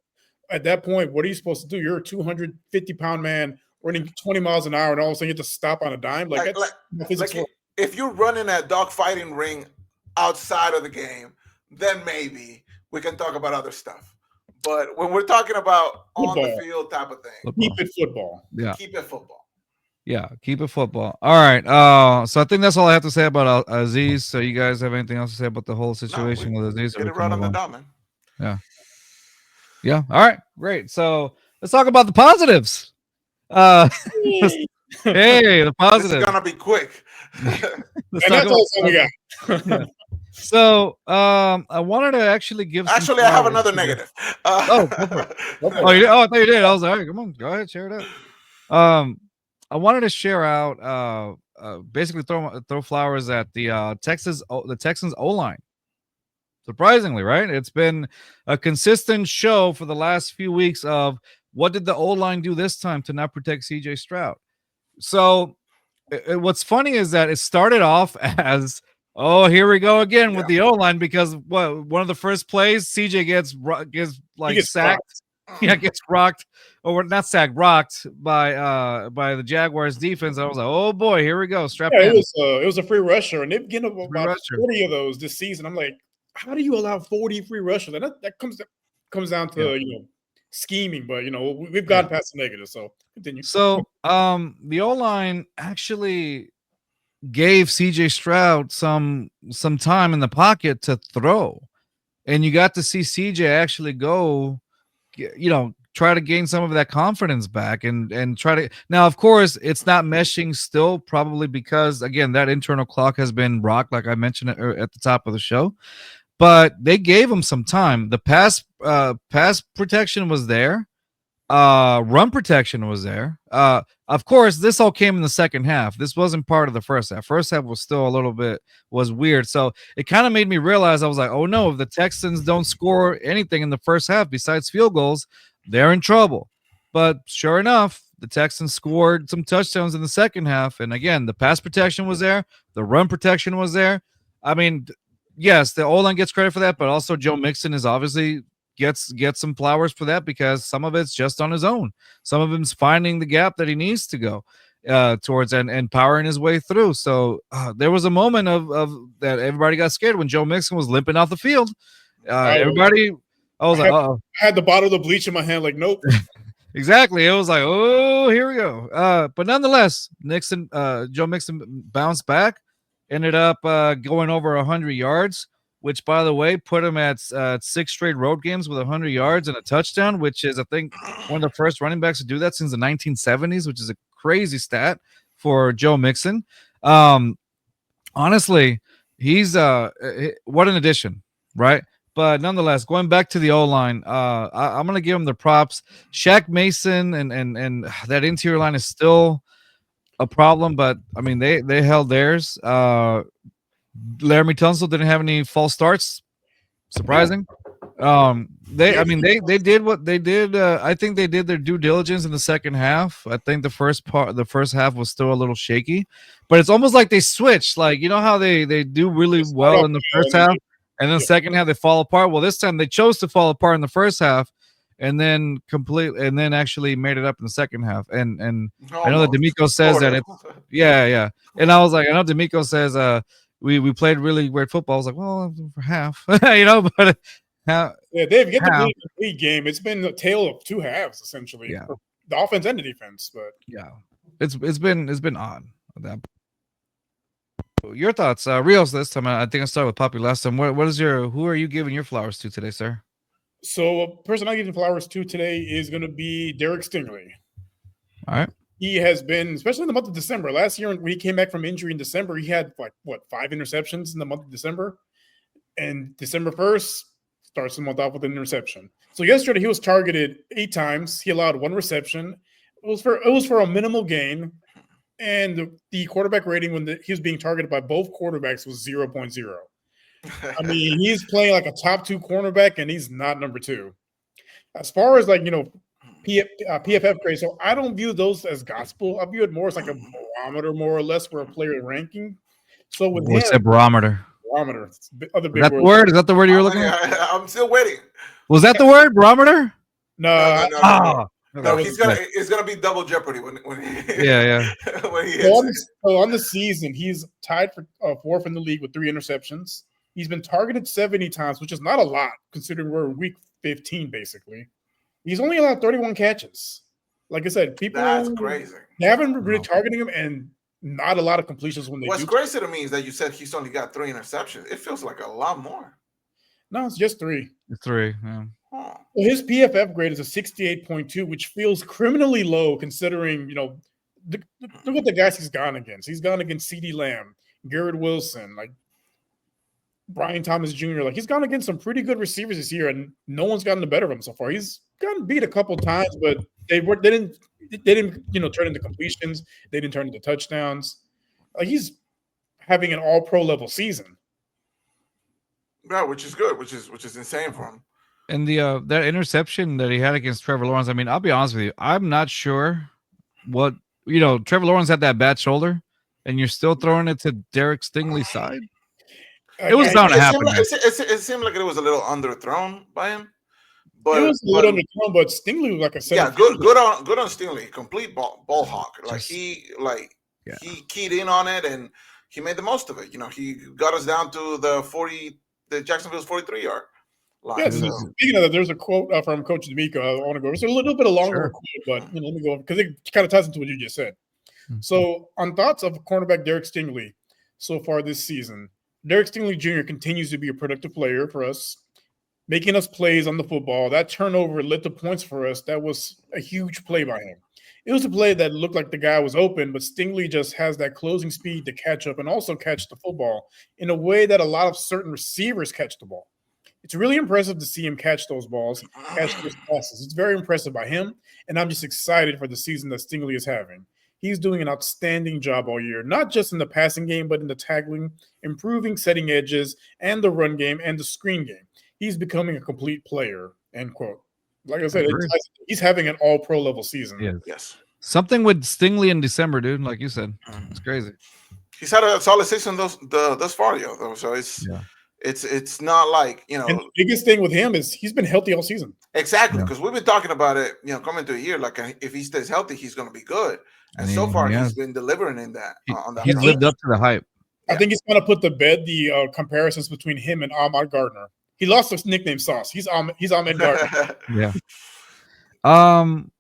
At that point, what are you supposed to do? You're a 250-pound man running 20 miles an hour, and all of a sudden you have to stop on a dime. Like if you're running a dogfighting ring outside of the game, then maybe we can talk about other stuff. But when we're talking about on the field type of thing, keep it football. Yeah, keep it football. Yeah, keep it football. All right. So I think that's all I have to say about Azeez. So you guys have anything else to say about the whole situation with Azeez? Get it right on the dot, man. Yeah. Yeah. All right. Great. So let's talk about the positives. Hey, the positives. This is gonna be quick. So I wanted to actually give. Actually, I have another negative. Oh, I thought you did. I was like, all right, come on, go ahead, share it out. I wanted to share out, basically throw flowers at the Texans O-line. Surprisingly, right? It's been a consistent show for the last few weeks of what did the O-line do this time to not protect C.J. Stroud. So what's funny is that it started off as, oh, here we go again with the O-line because one of the first plays, C.J. gets sacked. Yeah, gets rocked, or not sacked, rocked by the Jaguars defense. I was like, oh boy, here we go. Strap in. It was a free rusher, and they've given up about 40 of those this season. I'm like, how do you allow 40 free rushers? And that comes down to scheming, but we've gotten past the negative. So continue. So the O-line actually gave C.J. Stroud some time in the pocket to throw, and you got to see C.J. actually go. Try to gain some of that confidence back and try to. Now, of course, it's not meshing still, probably because again that internal clock has been rocked, like I mentioned at the top of the show. But they gave him some time. The pass protection was there. Run protection was there. Of course, this all came in the second half. This wasn't part of the first half. First half was still a little bit weird. So it kind of made me realize, I was like, oh no, if the Texans don't score anything in the first half besides field goals, they're in trouble. But sure enough, the Texans scored some touchdowns in the second half. And again, the pass protection was there. The run protection was there. I mean, yes, the O-line gets credit for that, but also Joe Mixon is obviously gets some flowers for that because some of it's just on his own. Some of him's finding the gap that he needs to go towards and powering his way through. So there was a moment of that everybody got scared when Joe Mixon was limping off the field. Everybody, I was like, uh-oh. I had the bottle of the bleach in my hand, like, nope. Exactly. It was like, oh, here we go. But nonetheless, Joe Mixon bounced back, ended up going over 100 yards. which, by the way, put him at 6 straight road games with 100 yards and a touchdown, which is, I think, one of the first running backs to do that since the 1970s, which is a crazy stat for Joe Mixon. Honestly, he's what an addition, right? But nonetheless, going back to the O-line, I'm going to give him the props. Shaq Mason and that interior line is still a problem, but, I mean, they held theirs. Laramie Tunsil didn't have any false starts. Surprising. They did what they did. I think they did their due diligence in the second half. I think the first half was still a little shaky, but it's almost like they switched. Like, you know how they do really well in the first half, and then the second half they fall apart. Well, this time they chose to fall apart in the first half, and then actually made it up in the second half. And I know that D'Amico says that it's yeah. And I was like, I know D'Amico says we played really weird football. I was like, well, for half, but Dave, get the complete game. It's been a tale of two halves essentially. Yeah, the offense and the defense. But yeah, it's been odd. Your thoughts, Rios? This time, I think I started with Papi last time. Who are you giving your flowers to today, sir? So, a person I'm giving flowers to today is going to be Derek Stingley. All right. He has been, especially in the month of December. Last year, when he came back from injury in December, he had 5 interceptions in the month of December. And December 1st starts the month off with an interception. So yesterday he was targeted 8 times. He allowed 1 reception. It was for a minimal gain. And the quarterback rating when he was being targeted by both quarterbacks was 0.0. I mean, he's playing like a top 2 cornerback, and he's not number 2. As far as PFF grade, so I don't view those as gospel. I view it more as like a barometer, more or less, for a player ranking. So with what's that barometer? Barometer. Other big Is that the word? Is that the word you were looking at? I'm still waiting. Was that the word, barometer? No. No, it's gonna be double jeopardy when yeah. When he hits on the season, he's tied for 4th in the league with 3 interceptions. He's been targeted 70 times, which is not a lot considering we're week 15 basically. He's only allowed 31 catches. Like I said, that's crazy. They haven't been really targeting him, and not a lot of completions when they What's crazy to me is that you said he's only got 3 interceptions. It feels like a lot more. No, it's just 3. It's 3. Yeah. Well, his PFF grade is a 68.2, which feels criminally low considering, look at the guys he's gone against. He's gone against CeeDee Lamb, Garrett Wilson, like Brian Thomas Jr. Like, he's gone against some pretty good receivers this year, and no one's gotten the better of him so far. He's gotten beat a couple times, but they didn't turn into completions. They didn't turn into touchdowns. Like, he's having an all-pro level season. Yeah, which is good, which is insane for him. And the that interception that he had against Trevor Lawrence, I mean, I'll be honest with you, I'm not sure what Trevor Lawrence had that bad shoulder, and you're still throwing it to Derek Stingley's side. It was bound to happen. It seemed like it was a little underthrown by him. But it was a little underthrown, but Stingley was like a good on Stingley, complete ball hawk. Like he keyed in on it and he made the most of it. He got us down to the Jacksonville's 43-yard line. Yeah, speaking of that, there's a quote from Coach D'Amico. I want to go. It's a little bit of longer quote, but let me go because it kind of ties into what you just said. Mm-hmm. So, on thoughts of cornerback Derek Stingley so far this season, Derek Stingley Jr. continues to be a productive player for us, making us plays on the football. That turnover led to points for us. That was a huge play by him. It was a play that looked like the guy was open, but Stingley just has that closing speed to catch up and also catch the football in a way that a lot of certain receivers catch the ball. It's really impressive to see him catch those balls, catch those passes. It's very impressive by him, and I'm just excited for the season that Stingley is having. He's doing an outstanding job all year, not just in the passing game, but in the tackling, improving setting edges, and the run game and the screen game. He's becoming a complete player, end quote. Like I said, he's having an all-pro level season. Yes. Something with Stingley in December, dude, like you said. It's crazy. He's had a solid season thus far, though. So it's not like, And the biggest thing with him is he's been healthy all season. Exactly, because we've been talking about it, coming to a year, like if he stays healthy, he's going to be good. And so far, he's been delivering in that. He's lived up to the hype. I think he's going to put to bed the comparisons between him and Ahmad Gardner. He lost his nickname Sauce. He's Ahmed Gardner. Yeah.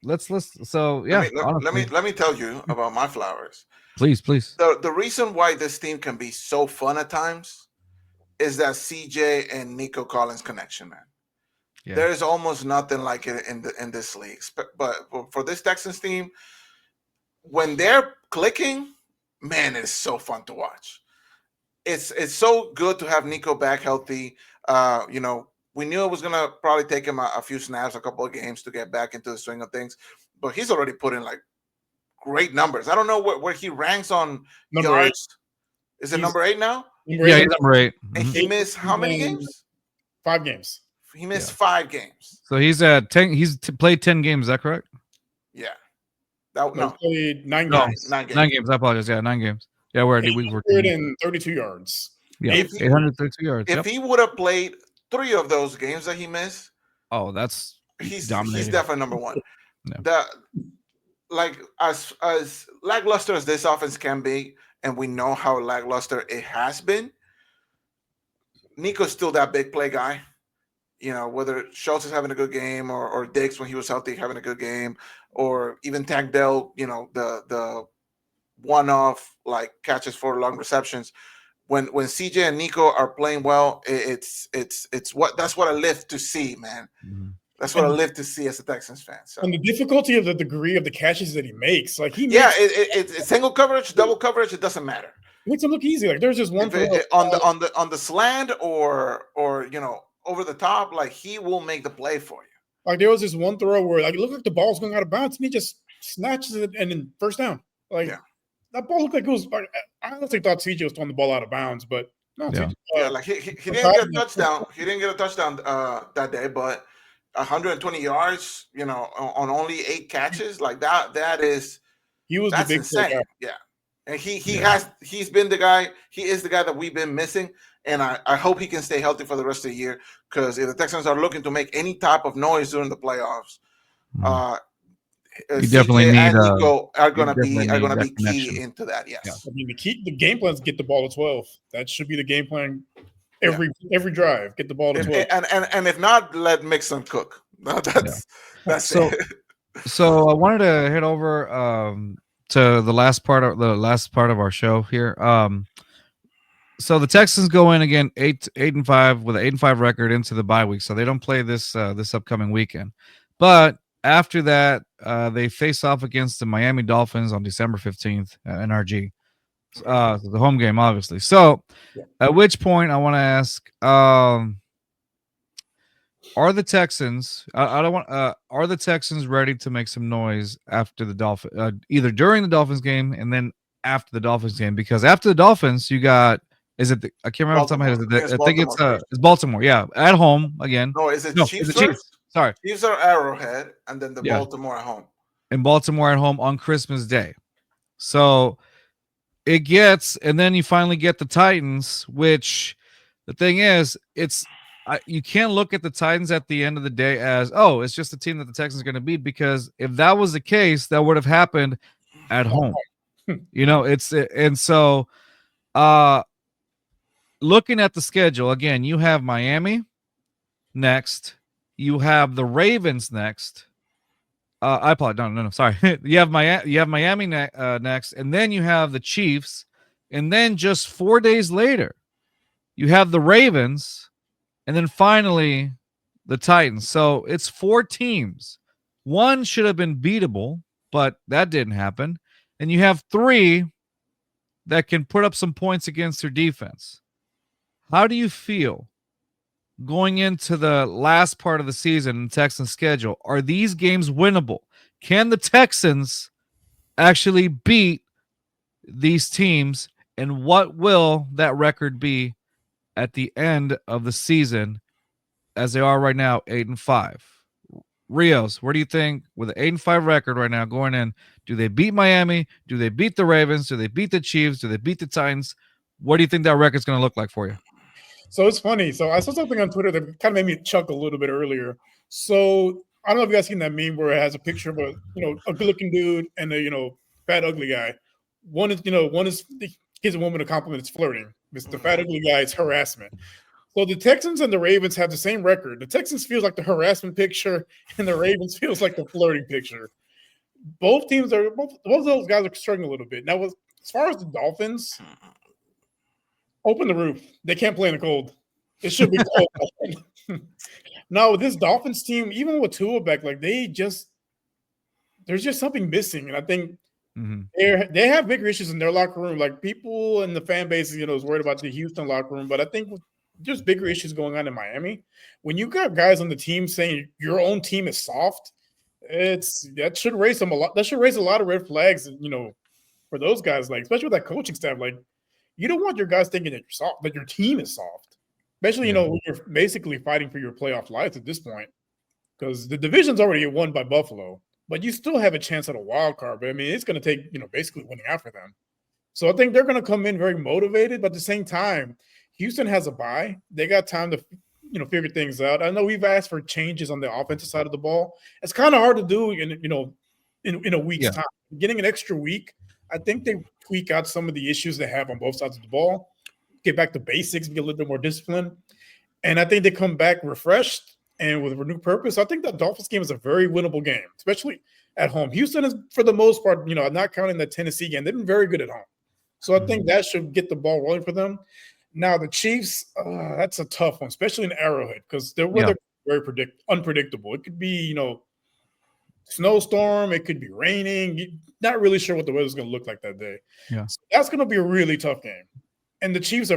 Let's so yeah. Let me tell you about my flowers. Please. The reason why this team can be so fun at times is that CJ and Nico Collins connection, man. Yeah. There's almost nothing like it in this league. But for this Texans team, when they're clicking, man, it's so fun to watch. It's so good to have Nico back healthy. We knew it was gonna probably take him a few snaps, a couple of games to get back into the swing of things, but he's already put in like great numbers. I don't know where he ranks on Number yards. 8. Is it number 8 now? Yeah, he's number 8. And he missed how many games? 5 games. He missed 5 games. So he's at 10. He's played 10 games. Is that correct? Yeah. He played 9 No, games. 9 games. 9 games. I apologize. Yeah, 9 games. Yeah, we're 832 yards. Yeah, If he- 832 yards. If he would have played 3 of those games that he missed, he's he's definitely number 1. Yeah. As lackluster as this offense can be, and we know how lackluster it has been, Nico's still that big play guy. Whether Schultz is having a good game or Diggs when he was healthy having a good game, or even Tank Dell, the one-off like catches for long receptions. When CJ and Nico are playing well, that's what I live to see, man. Mm-hmm. That's what I live to see as a Texans fan. So. And the difficulty of the degree of the catches that he makes, like it's single coverage, double coverage, it doesn't matter. It makes them look easy. Like there's just one throw on the slant or over the top, like he will make the play for you. Like there was this one throw where like it looked like the ball's going out of bounds, and he just snatches it and then first down. Like that ball looked like it was. Like, I honestly thought CJ was throwing the ball out of bounds, but no. Yeah, like he didn't get a touchdown. He didn't get a touchdown that day, but 120 yards, on only 8 catches, like that. He was the big insane. Guy. Yeah, and he's been the guy. He is the guy that we've been missing. And I hope he can stay healthy for the rest of the year, because if the Texans are looking to make any type of noise during the playoffs, you definitely need Nico are gonna be key into that. Yes, I mean the game plan is get the ball to 12. That should be the game plan. Every drive, get the ball to 12. And if not, let Mixon cook. That's it. So I wanted to head over to the last part of our show here. So the Texans go in again 8-5 with an 8-5 record into the bye week, so they don't play this upcoming weekend. But after that, they face off against the Miami Dolphins on December 15th at NRG, the home game, obviously. So, at which point I want to ask, are the Texans? Are the Texans ready to make some noise after the Dolphins, either during the Dolphins game and then after the Dolphins game? Because after the Dolphins, you got. I can't remember off the top of my head. I think it's Baltimore. Yeah, at home again. No, is it Chiefs? It's the Chiefs. Sorry, Chiefs are Arrowhead, and then Baltimore at home. And Baltimore at home on Christmas Day. So and then you finally get the Titans. Which the thing is, you can't look at the Titans at the end of the day as it's just a team that the Texans are going to beat, because if that was the case, that would have happened at home. Looking at the schedule again, you have Miami next, you have the Ravens next. I apologize. No, sorry. you have Miami next, and then you have the Chiefs, and then just 4 days later, you have the Ravens, and then finally the Titans. So it's 4 teams. One should have been beatable, but that didn't happen. And you have 3 that can put up some points against their defense. How do you feel going into the last part of the season in the Texans' schedule? Are these games winnable? Can the Texans actually beat these teams? And what will that record be at the end of the season, as they are right now, 8-5? Rios, where do you think, with an 8-5 record right now going in, do they beat Miami? Do they beat the Ravens? Do they beat the Chiefs? Do they beat the Titans? What do you think that record's going to look like for you? So it's funny. So I saw something on Twitter that kind of made me chuckle a little bit earlier. So I don't know if you guys seen that meme where it has a picture of a good-looking dude and a fat, ugly guy. One is gives a woman a compliment. It's flirting. The fat, ugly guy is harassment. So the Texans and the Ravens have the same record. The Texans feels like the harassment picture, and the Ravens feels like the flirting picture. Both teams both of those guys are struggling a little bit. Now, as far as the Dolphins, Open the roof. They can't play in the cold. It should be cold. No, this Dolphins team, even with Tua back, like there's just something missing, and I think they have bigger issues in their locker room. Like people in the fan base, is worried about the Houston locker room, but I think there's bigger issues going on in Miami. When you got guys on the team saying your own team is soft, that should raise them a lot. That should raise a lot of red flags, for those guys, like especially with that coaching staff. Like you don't want your guys thinking that you're soft, that your team is soft, especially when you're basically fighting for your playoff lives at this point, because the division's already won by Buffalo. But you still have a chance at a wild card. But I mean, it's going to take, basically winning out for them. So I think they're going to come in very motivated. But at the same time, Houston has a bye. They got time to, figure things out. I know we've asked for changes on the offensive side of the ball. It's kind of hard to do in a week's time. Getting an extra week, I think they tweak out some of the issues they have on both sides of the ball, get back to basics, get a little bit more discipline. And I think they come back refreshed and with a renewed purpose. I think the Dolphins game is a very winnable game, especially at home. Houston is, for the most part, not counting the Tennessee game, they've been very good at home. So I think that should get the ball rolling for them. Now, the Chiefs, that's a tough one, especially in Arrowhead, because their weather is very unpredictable. It could be, snowstorm. It could be raining. You're not really sure what the weather's going to look like that day. Yeah. So that's going to be a really tough game. And the Chiefs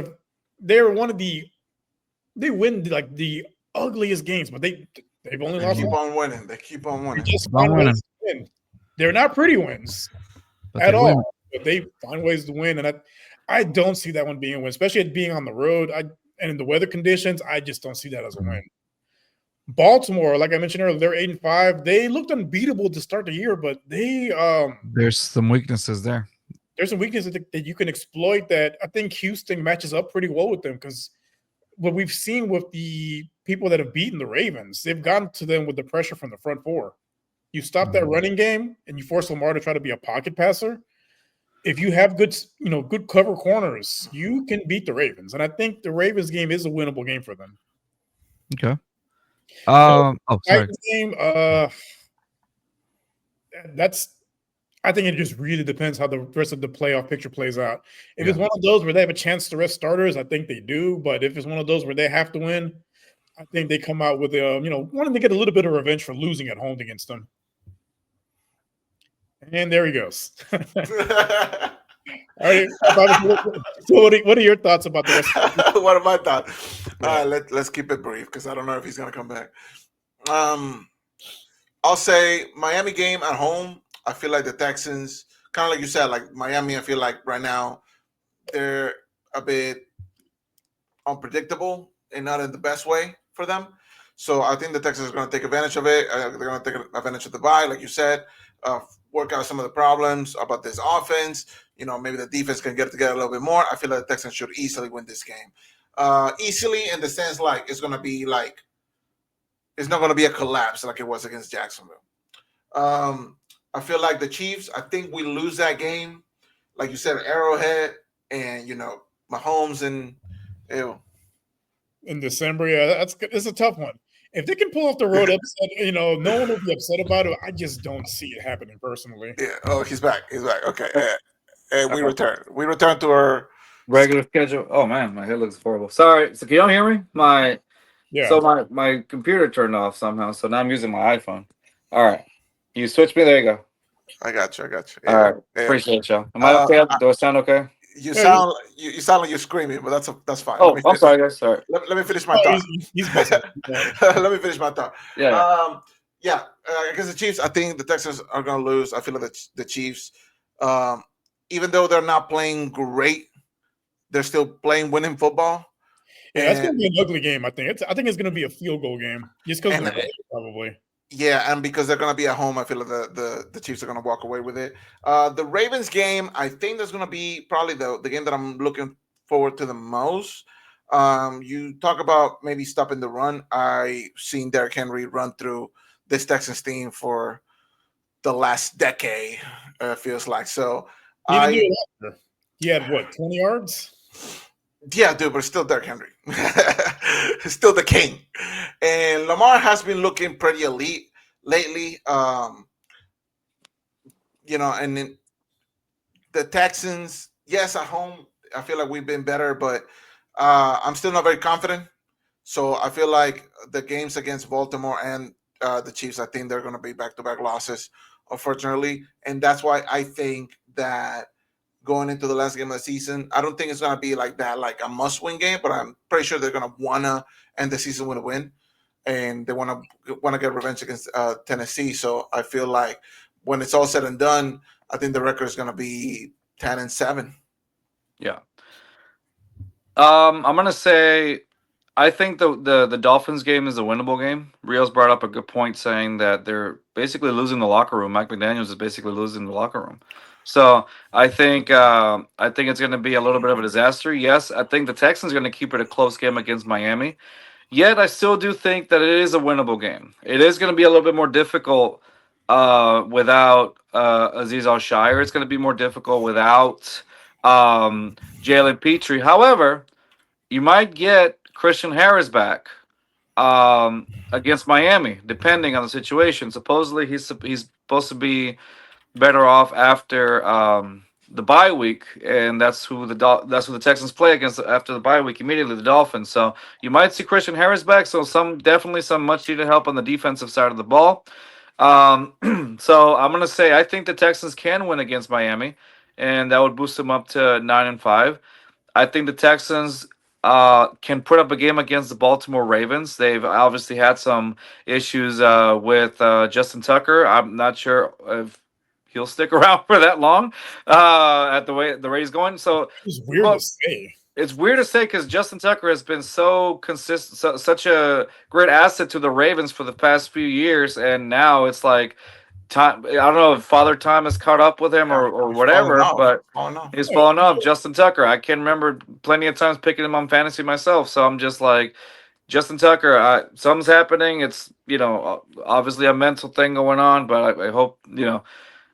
they win like the ugliest games, but they've only lost. Keep on winning. They keep on winning. They just find ways to win. They're not pretty wins at all, but they find ways to win. And I don't see that one being a win, especially it being on the road. And in the weather conditions, I just don't see that as a win. Baltimore, like I mentioned earlier, they're 8-5. They looked unbeatable to start the year, but there's some weaknesses there. There's some weaknesses that you can exploit that I think Houston matches up pretty well with them, because what we've seen with the people that have beaten the Ravens, they've gotten to them with the pressure from the front four. You stop that running game and you force Lamar to try to be a pocket passer. If you have good cover corners, you can beat the Ravens. And I think the Ravens game is a winnable game for them. Okay. Sorry. Game, I think it just really depends how the rest of the playoff picture plays out. If it's one of those where they have a chance to rest starters, I think they do. But if it's one of those where they have to win, I think they come out with wanting to get a little bit of revenge for losing at home against them. And there he goes. All right. So what are your thoughts about the rest? What are my thoughts? All right, let's keep it brief because I don't know if he's going to come back. I'll say Miami game at home. I feel like the Texans, kind of like you said, like Miami, I feel like right now they're a bit unpredictable and not in the best way for them. So I think the Texans are going to take advantage of it. They're going to take advantage of the bye, like you said, work out some of the problems about this offense. Maybe the defense can get together a little bit more. I feel like the Texans should easily win this game. Easily in the sense like it's going to be like it's not going to be a collapse like it was against Jacksonville. I feel like the Chiefs, I think we lose that game. Like you said, Arrowhead and, Mahomes and in December. Yeah, it's a tough one. If they can pull off the road upset, no one will be upset about it. I just don't see it happening personally. Yeah. Oh, he's back. Okay. And we return. We return to our regular schedule. Oh man, my head looks horrible. Sorry. So can y'all hear me? My computer turned off somehow. So now I'm using my iPhone. All right. You switch me. There you go. I got you. Yeah. All right. Appreciate y'all. Am I okay? Do I sound okay? You sound like you're screaming, but that's fine. Oh, I'm sorry, guys. Sorry. Let me finish my thought. Let me finish my thought. Yeah. Against the Chiefs, I think the Texans are going to lose. I feel like the Chiefs, even though they're not playing great, they're still playing winning football. Yeah, that's going to be an ugly game. I think it's going to be a field goal game, just because probably. Yeah, and because they're going to be at home, I feel like the Chiefs are going to walk away with it. The Ravens game, I think that's going to be probably the game that I'm looking forward to the most. You talk about maybe stopping the run. I've seen Derrick Henry run through this Texans team for the last decade, feels like. So he had, 20 yards? Yeah, dude, but it's still Derrick Henry. Still the king. And Lamar has been looking pretty elite lately. And then the Texans, yes, at home, I feel like we've been better, but I'm still not very confident. So I feel like the games against Baltimore and the Chiefs, I think they're going to be back-to-back losses, unfortunately. And that's why I think that going into the last game of the season, I don't think it's going to be like that, like a must-win game, but I'm pretty sure they're going to want to end the season with a win. And they want to get revenge against Tennessee. So I feel like when it's all said and done, I think the record is going to be 10-7. Yeah. I'm going to say I think the Dolphins game is a winnable game. Rios brought up a good point saying that they're basically losing the locker room. Mike McDaniels is basically losing the locker room. So I think it's going to be a little bit of a disaster. Yes, I think the Texans are going to keep it a close game against Miami. Yet I still do think that it is a winnable game. It is going to be a little bit more difficult without Azeez Al-Shaair. It's going to be more difficult without Jalen Petrie. However, you might get Christian Harris back against Miami, depending on the situation. Supposedly, he's supposed to be better off after the bye week, and that's who the Texans play against after the bye week immediately, the Dolphins. So you might see Christian Harris back. So definitely some much needed help on the defensive side of the ball. So I'm gonna say I think the Texans can win against Miami, and that would boost them up to 9-5. I think the Texans can put up a game against the Baltimore Ravens. They've obviously had some issues with Justin Tucker. I'm not sure if he'll stick around for that long at the rate he's going. So it's weird to say. It's weird to say because Justin Tucker has been so consistent, such a great asset to the Ravens for the past few years, and now it's like time. I don't know if Father Time has caught up with him or whatever, but he's fallen off. Justin Tucker, I can remember plenty of times picking him on fantasy myself. So I'm just like, Justin Tucker, something's happening. It's obviously a mental thing going on, but I hope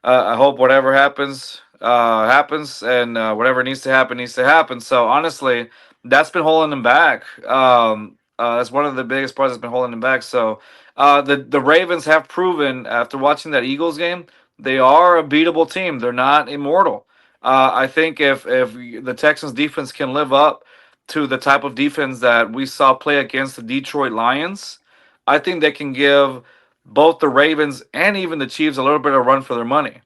I hope whatever happens happens, and whatever needs to happen. So honestly, that's been holding him back. That's one of the biggest parts that's been holding him back. So the Ravens have proven after watching that Eagles game, they are a beatable team. They're not immortal. I think if the Texans defense can live up to the type of defense that we saw play against the Detroit Lions, I think they can give both the Ravens and even the Chiefs a little bit of run for their money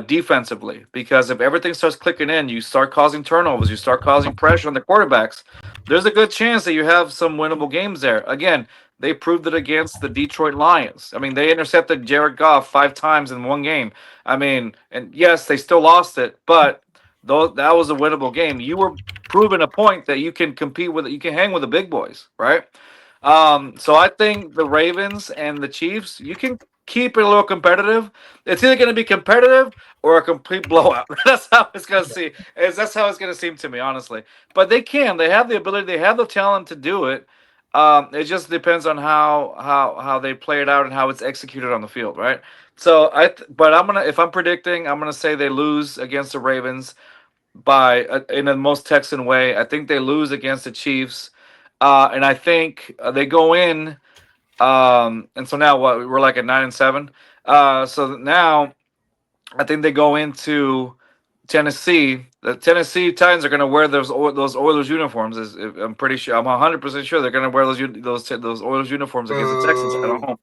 defensively. Because if everything starts clicking in, you start causing turnovers, you start causing pressure on the quarterbacks, there's a good chance that you have some winnable games there. Again, they proved it against the Detroit Lions. I mean, they intercepted Jared Goff 5 times in one game. I mean, and yes, they still lost it, but though that was a winnable game, you were proving a point that you can compete with it. You can hang with the big boys, right? So I think the Ravens and the Chiefs, you can keep it a little competitive. It's either going to be competitive or a complete blowout. That's how it's going to see. That's how it's going to seem to me, honestly. But they have the ability, they have the talent to do it. It just depends on how they play it out and how it's executed on the field, right? So if I'm predicting, I'm gonna say they lose against the Ravens by in the most Texan way. I think they lose against the Chiefs, and I think they go in. And so now we're like at 9-7. So now I think they go into Tennessee. The Tennessee Titans are going to wear those Oilers uniforms. I'm pretty sure. I'm 100% sure they're going to wear those Oilers uniforms against the Texans at home.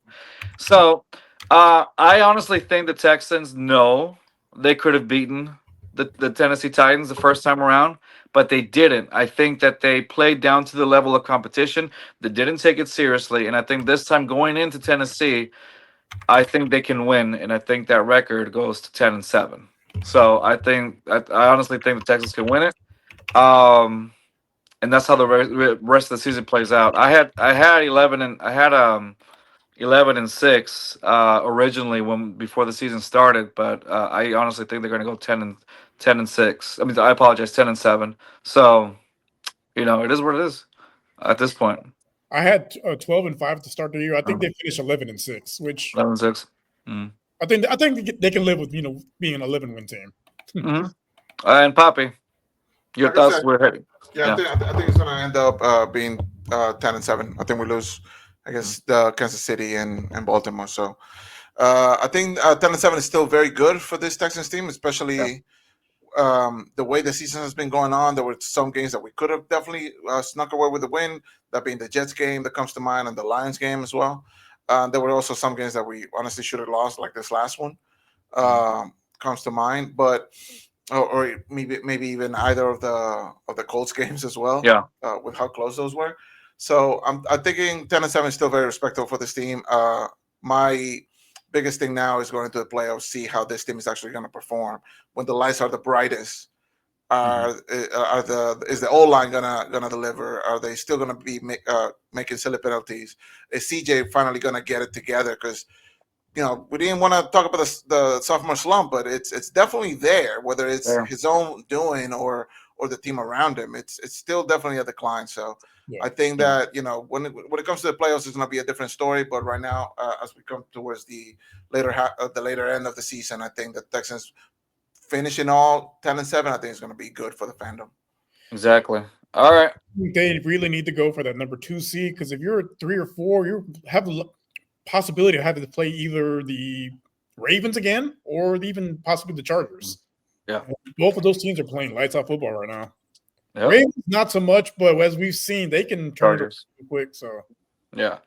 So I honestly think the Texans know they could have beaten the Tennessee Titans the first time around, but they didn't. I think that they played down to the level of competition. They didn't take it seriously, and I think this time going into Tennessee, I think they can win, and I think that record goes to 10-7. So I honestly think the Texans can win it, and that's how the rest of the season plays out. I had 11-6 originally before the season started, but I honestly think they're going to go 10-6. I mean, I apologize, 10-7. So it is what it is at this point. I had 12-5 to start the year. I think they finished 11-6, which 11-6. I think they can live with being an 11-win team. Mm-hmm. And Papi, your thoughts? We're heading. Yeah, I think it's going to end up being 10-7. I think we lose against Kansas City and Baltimore. So I think 10-7 is still very good for this Texans team, especially the way the season has been going on, there were some games that we could have definitely snuck away with the win. That being the Jets game that comes to mind, and the Lions game as well. There were also some games that we honestly should have lost, like this last one comes to mind. But or maybe even either of the Colts games as well. Yeah. With how close those were. So I'm thinking 10-7 is still very respectable for this team. My biggest thing now is going into the playoffs, see how this team is actually going to perform when the lights are the brightest. Is the O-line gonna deliver? Are they still gonna be making silly penalties? Is CJ finally gonna get it together? Because we didn't want to talk about the sophomore slump, but it's definitely there. Whether it's his own doing or the team around him, it's still definitely a decline. So I think that when it comes to the playoffs, it's gonna be a different story. But right now, as we come towards the later end of the season, I think the Texans finishing all 10-7, I think is going to be good for the fandom. Exactly. All right. They really need to go for that number 2 seed, because if you're 3 or 4, you have the possibility of having to play either the Ravens again or even possibly the Chargers. Yeah. Both of those teams are playing lights out football right now. Yep. Ravens not so much, but as we've seen, they can turn it quick. So yeah.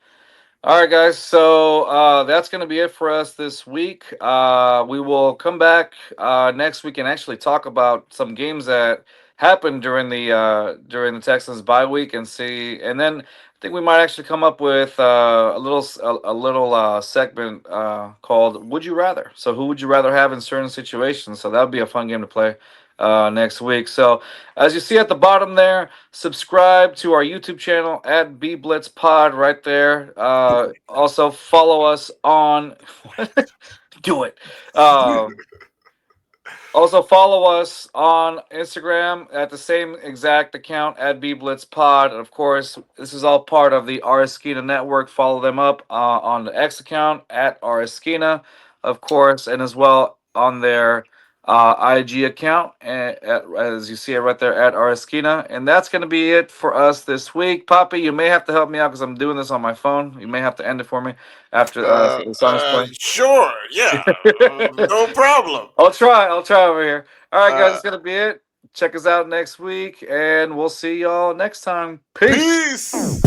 All right, guys. So that's going to be it for us this week. We will come back next week and actually talk about some games that happened during the Texans bye week and see. And then I think we might actually come up with a little segment called "Would You Rather." So who would you rather have in certain situations? So that would be a fun game to play next week. So as you see at the bottom there, subscribe to our YouTube channel at BBlitzPod right there. Also follow us on do it. Also follow us on Instagram at the same exact account at BBlitzPod. And of course, this is all part of the Areskina network. Follow them up on the X account at Areskina, of course, and as well on their IG account, as you see it right there at Areskina. And that's going to be it for us this week. Papi, you may have to help me out because I'm doing this on my phone. You may have to end it for me after the song is playing. Sure, yeah, no problem. I'll try over here. All right, guys, that's going to be it. Check us out next week, and we'll see y'all next time. Peace.